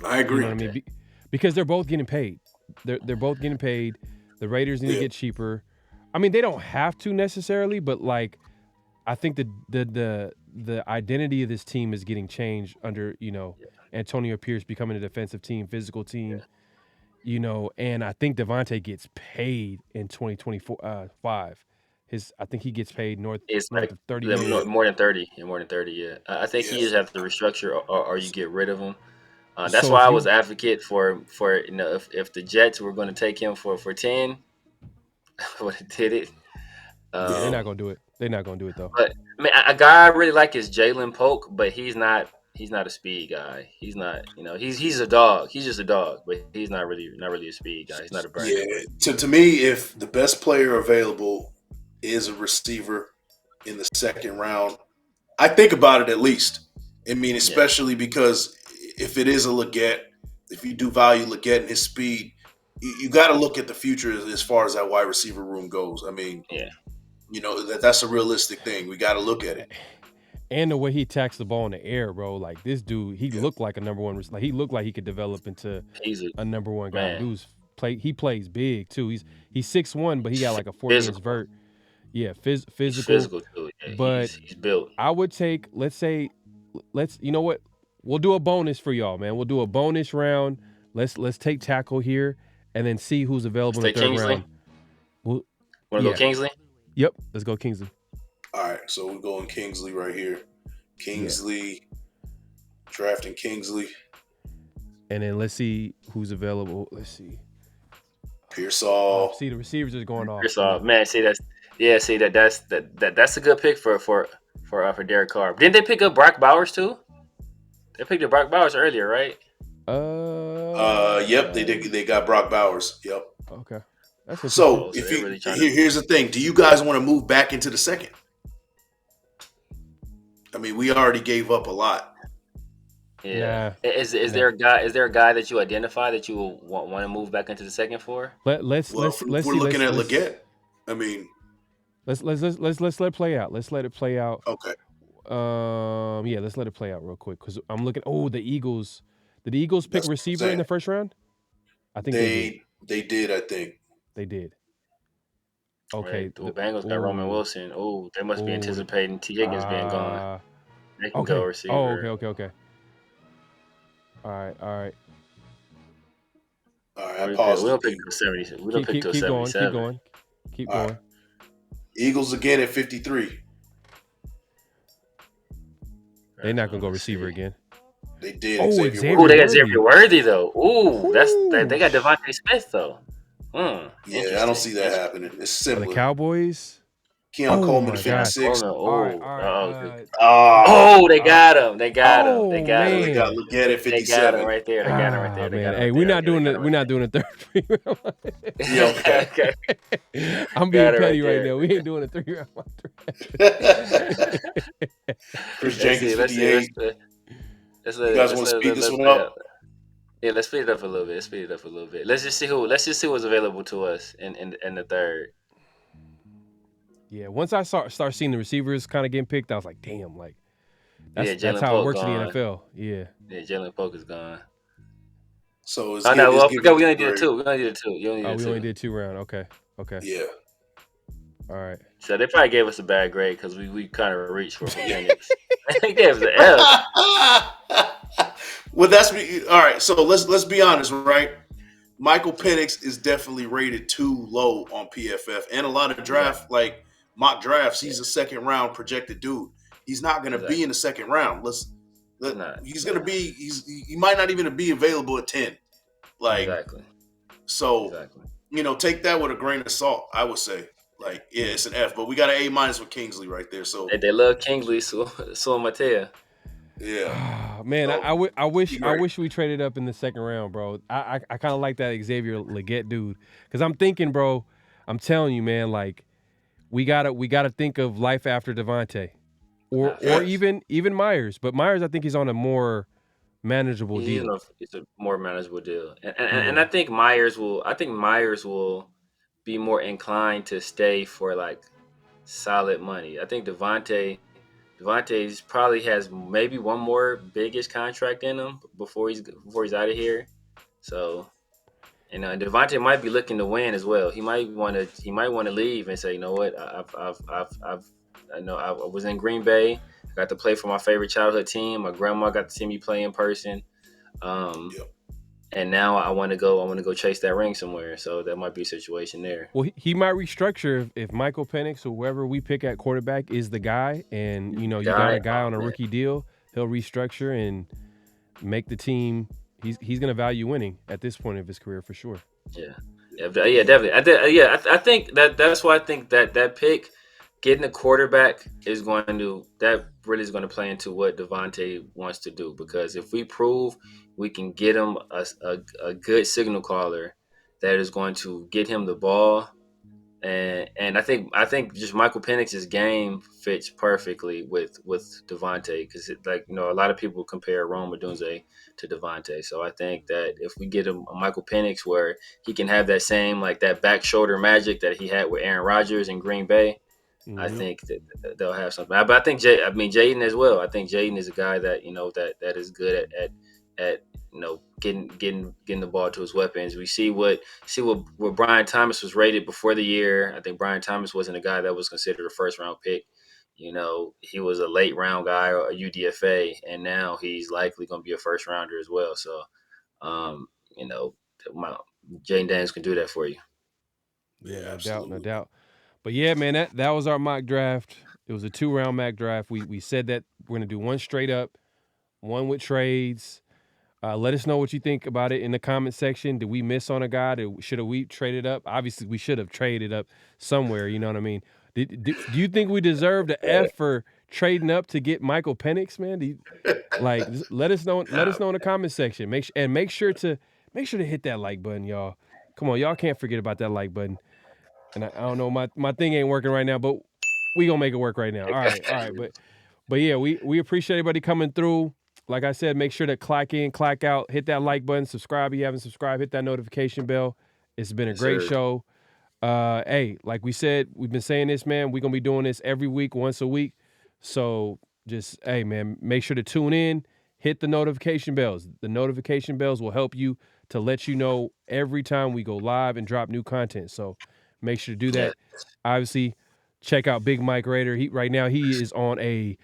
I agree. You know what I mean? Because they're both getting paid. They're both getting paid. The Raiders need to get cheaper. I mean, they don't have to necessarily, but like, I think the identity of this team is getting changed under Antonio Pierce becoming a defensive team, physical team. And I think Devontae gets paid in 2025. I think he gets paid north of 30 million. More than 30. Yeah. I think he just have to restructure or you get rid of him. That's why I was advocate for if the Jets were going to take him for 10, I would have did it. They're not going to do it. They're not going to do it though. But I mean, a guy I really like is Jalen Polk, but he's not a speed guy. He's not, he's a dog. He's just a dog, but he's not really a speed guy. He's not a burner. Yeah. To me, if the best player available is a receiver in the second round, I think about it at least. I mean, especially because if it is a Legette, if you do value Legette and his speed, you got to look at the future as far as that wide receiver room goes. I mean, that's a realistic thing. We got to look at it. And the way he attacks the ball in the air, bro. Like this dude, he looked like a number one. Like he looked like he could develop into a number one guy. He plays big too. He's 6'1", but he got like a 4-inch vert. Yeah, physical too. Yeah, but he's built. I would take. Let's you know what? We'll do a bonus for y'all, man. We'll do a bonus round. Let's take tackle here and then see who's available in the third round. Want to go Kingsley? Yep, let's go Kingsley. All right, so we're going Kingsley right here. Kingsley, drafting Kingsley. And then let's see who's available. Let's see. Pearsall. See, the receivers are going off. Pearsall, man. That's a good pick for Derek Carr. Didn't they pick up Brock Bowers too? They picked up Brock Bowers earlier, right? Yep, they did. They got Brock Bowers. Yep. Okay. So here's the thing: do you guys want to move back into the second? I mean, we already gave up a lot. Yeah. Nah. Is there a guy that you identify that you will want to move back into the second for? Let's we're looking at Legette. I mean, let's let it play out. Let's let it play out. Okay. Let's let it play out real quick because I'm looking. Oh, the Eagles Did the Eagles pick That's what I'm receiver in saying. the first round? I think They did. I think. they did. Okay. Right. The Bengals got Roman Wilson. Oh, they must be anticipating T. Higgins being gone. They can go receiver. Oh, okay. All right. All right. I We paused. don't pick till 70. We don't pick till 77. Keep going. Right. Eagles again at 53. They're not gonna go receiver again. They did. Oh, Xavier Ooh, they got Xavier Worthy though. Ooh, they got Devontae Smith though. Yeah, I don't see that happening. It's simple. The Cowboys. Keon Coleman, 56. Oh, they got him. They got him. They got him. They got Legette at 57. They got him right there. They got him right there. Man, hey, we're not doing the third. Yeah, okay. I'm being petty right now. We ain't doing a 3-round mock draft. Chris Jenkins, 58. You guys want to speed this one up? Yeah, let's speed it up a little bit. Let's just see what's available to us in the third. Yeah, once I start seeing the receivers kind of getting picked, I was like, damn, like that's how Polk it works gone. in the NFL. Yeah, Jalen Polk is gone. So we only did two. We only did 2 round. Okay. Yeah. All right. So they probably gave us a bad grade because we kind of reached for Penix. They gave us an F. Well, all right. So let's be honest, right? Michael Penix is definitely rated too low on PFF, and a lot of mock drafts. He's a second round projected dude. He's not going to be in the second round. He's going to be. He might not even be available at 10. Exactly. So take that with a grain of salt. I would say. It's an F, but we got an A- with Kingsley right there. So they love Kingsley, so Matea. Yeah, man, so, I wish we traded up in the second round, bro. I kind of like that Xavier Legette dude because I'm thinking, bro. I'm telling you, man, like we gotta think of life after Devontae, or even Myers. But Myers, I think he's on a more manageable deal. It's a more manageable deal, and I think Myers will be more inclined to stay for like solid money. I think Devontae probably has maybe one more biggish contract in him before he's out of here. So, and Devontae might be looking to win as well. He might want to leave and say, you know what, I was in Green Bay. I got to play for my favorite childhood team. My grandma got to see me play in person. And now I want to go chase that ring somewhere. So that might be a situation there. Well, he might restructure if Michael Penix or whoever we pick at quarterback is the guy, and you got a guy on a rookie deal. He'll restructure and make the team. He's going to value winning at this point of his career for sure. Yeah, definitely. I think that's why I think that pick, getting a quarterback is really going to play into what Devontae wants to do, because if we prove we can get him a good signal caller that is going to get him the ball, and I think just Michael Penix's game fits perfectly with Devontae, because a lot of people compare Rome Odunze to Devontae. So I think that if we get him a Michael Penix where he can have that same that back shoulder magic that he had with Aaron Rodgers in Green Bay, I think that they'll have something. But I think Jaden as well. I think Jaden is a guy that that is good at getting the ball to his weapons. We see what Brian Thomas was rated before the year. I think Brian Thomas wasn't a guy that was considered a first round pick. He was a late round guy or a UDFA, and now he's likely going to be a first rounder as well. So, Jaden Daniels can do that for you. Yeah, no doubt. But yeah, man, that was our mock draft. It was a 2-round mock draft. We said that we're going to do one straight up, one with trades. Let us know what you think about it in the comment section. Did we miss on a guy? Should have we traded up? Obviously, we should have traded up somewhere. You know what I mean? Do you think we deserved an F for trading up to get Michael Penix, man? Let us know. Let us know in the comment section. Make sure to hit that like button, y'all. Come on, y'all can't forget about that like button. And I don't know, my thing ain't working right now, but we gonna make it work right now. All right. But yeah, we appreciate everybody coming through. Like I said, make sure to clack in, clack out, hit that like button, subscribe if you haven't subscribed, hit that notification bell. It's been a great show. Hey, like we said, we've been saying this, man. We're gonna be doing this every week, once a week. So just, hey, man, make sure to tune in, hit the notification bells. The notification bells will help you to let you know every time we go live and drop new content. So make sure to do that. Obviously, check out Big Mike Raider. Right now he is on a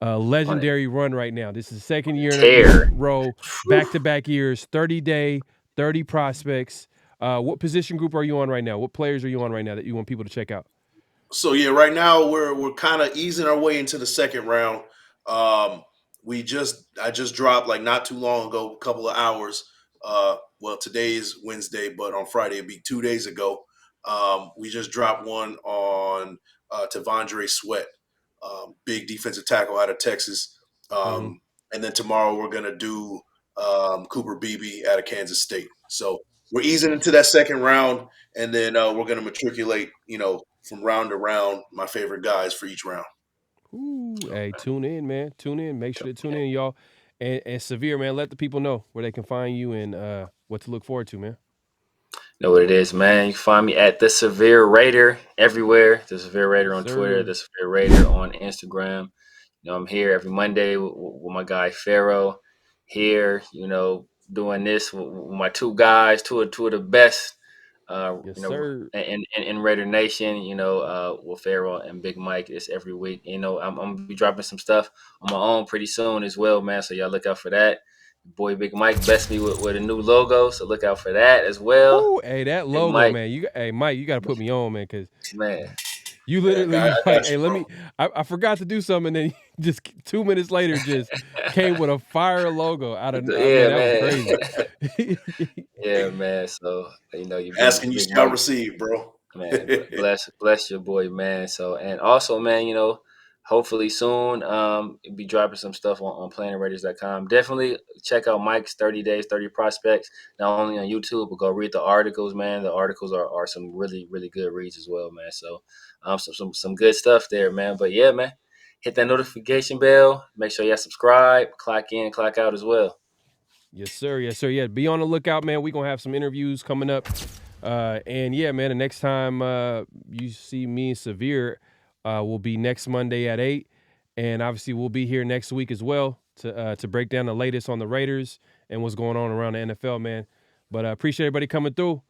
legendary run right now. This is the second year in a row, back-to-back years, 30-day, 30 prospects. What position group are you on right now? What players are you on right now that you want people to check out? So yeah, right now we're kind of easing our way into the second round. I just dropped like not too long ago, a couple of hours. Well, today is Wednesday, but on Friday it'd be 2 days ago. We just dropped one on Tavondre Sweat, big defensive tackle out of Texas. And then tomorrow we're gonna do Cooper Beebe out of Kansas State. So we're easing into that second round, and then we're gonna matriculate, from round to round, my favorite guys for each round. Ooh, hey, tune in, man. Tune in. Make sure to tune in, y'all. And Severe, man, let the people know where they can find you and what to look forward to, man. Know what it is, man. You can find me at the Severe Raider everywhere. The Severe Raider on Twitter, the Severe Raider on Instagram. I'm here every Monday with my guy Pharaoh. Here, doing this with my two guys, two of the best. Sir. In Raider Nation, with Pharaoh and Big Mike, it's every week. I'm gonna be dropping some stuff on my own pretty soon as well, man. So y'all look out for that. Boy, Big Mike blessed me with a new logo, so look out for that as well. Ooh, hey, that logo, Mike, man. Mike, you got to put me on, man, because you literally hey, let me. I forgot to do something, and then just 2 minutes later, just came with a fire logo out of. That was crazy. Yeah, man. So you asking you shall receive, bro. Man, bless your boy, man. So, and also, man, hopefully soon, be dropping some stuff on PlanetRaiders.com. Definitely check out Mike's 30 Days, 30 Prospects, not only on YouTube, but go read the articles, man. The articles are some really, really good reads as well, man. So, some good stuff there, man. But yeah, man, hit that notification bell. Make sure y'all subscribe, clock in, clock out as well. Yes, sir. Yes, sir. Yeah, be on the lookout, man. We're going to have some interviews coming up. And yeah, man, the next time you see me and Severe will be next Monday at 8. And obviously we'll be here next week as well to break down the latest on the Raiders and what's going on around the NFL, man. But I appreciate everybody coming through.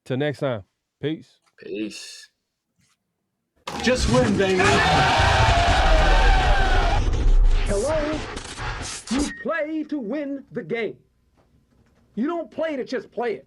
Till next time. Peace. Peace. Just win, baby. Hello? You play to win the game. You don't play to just play it.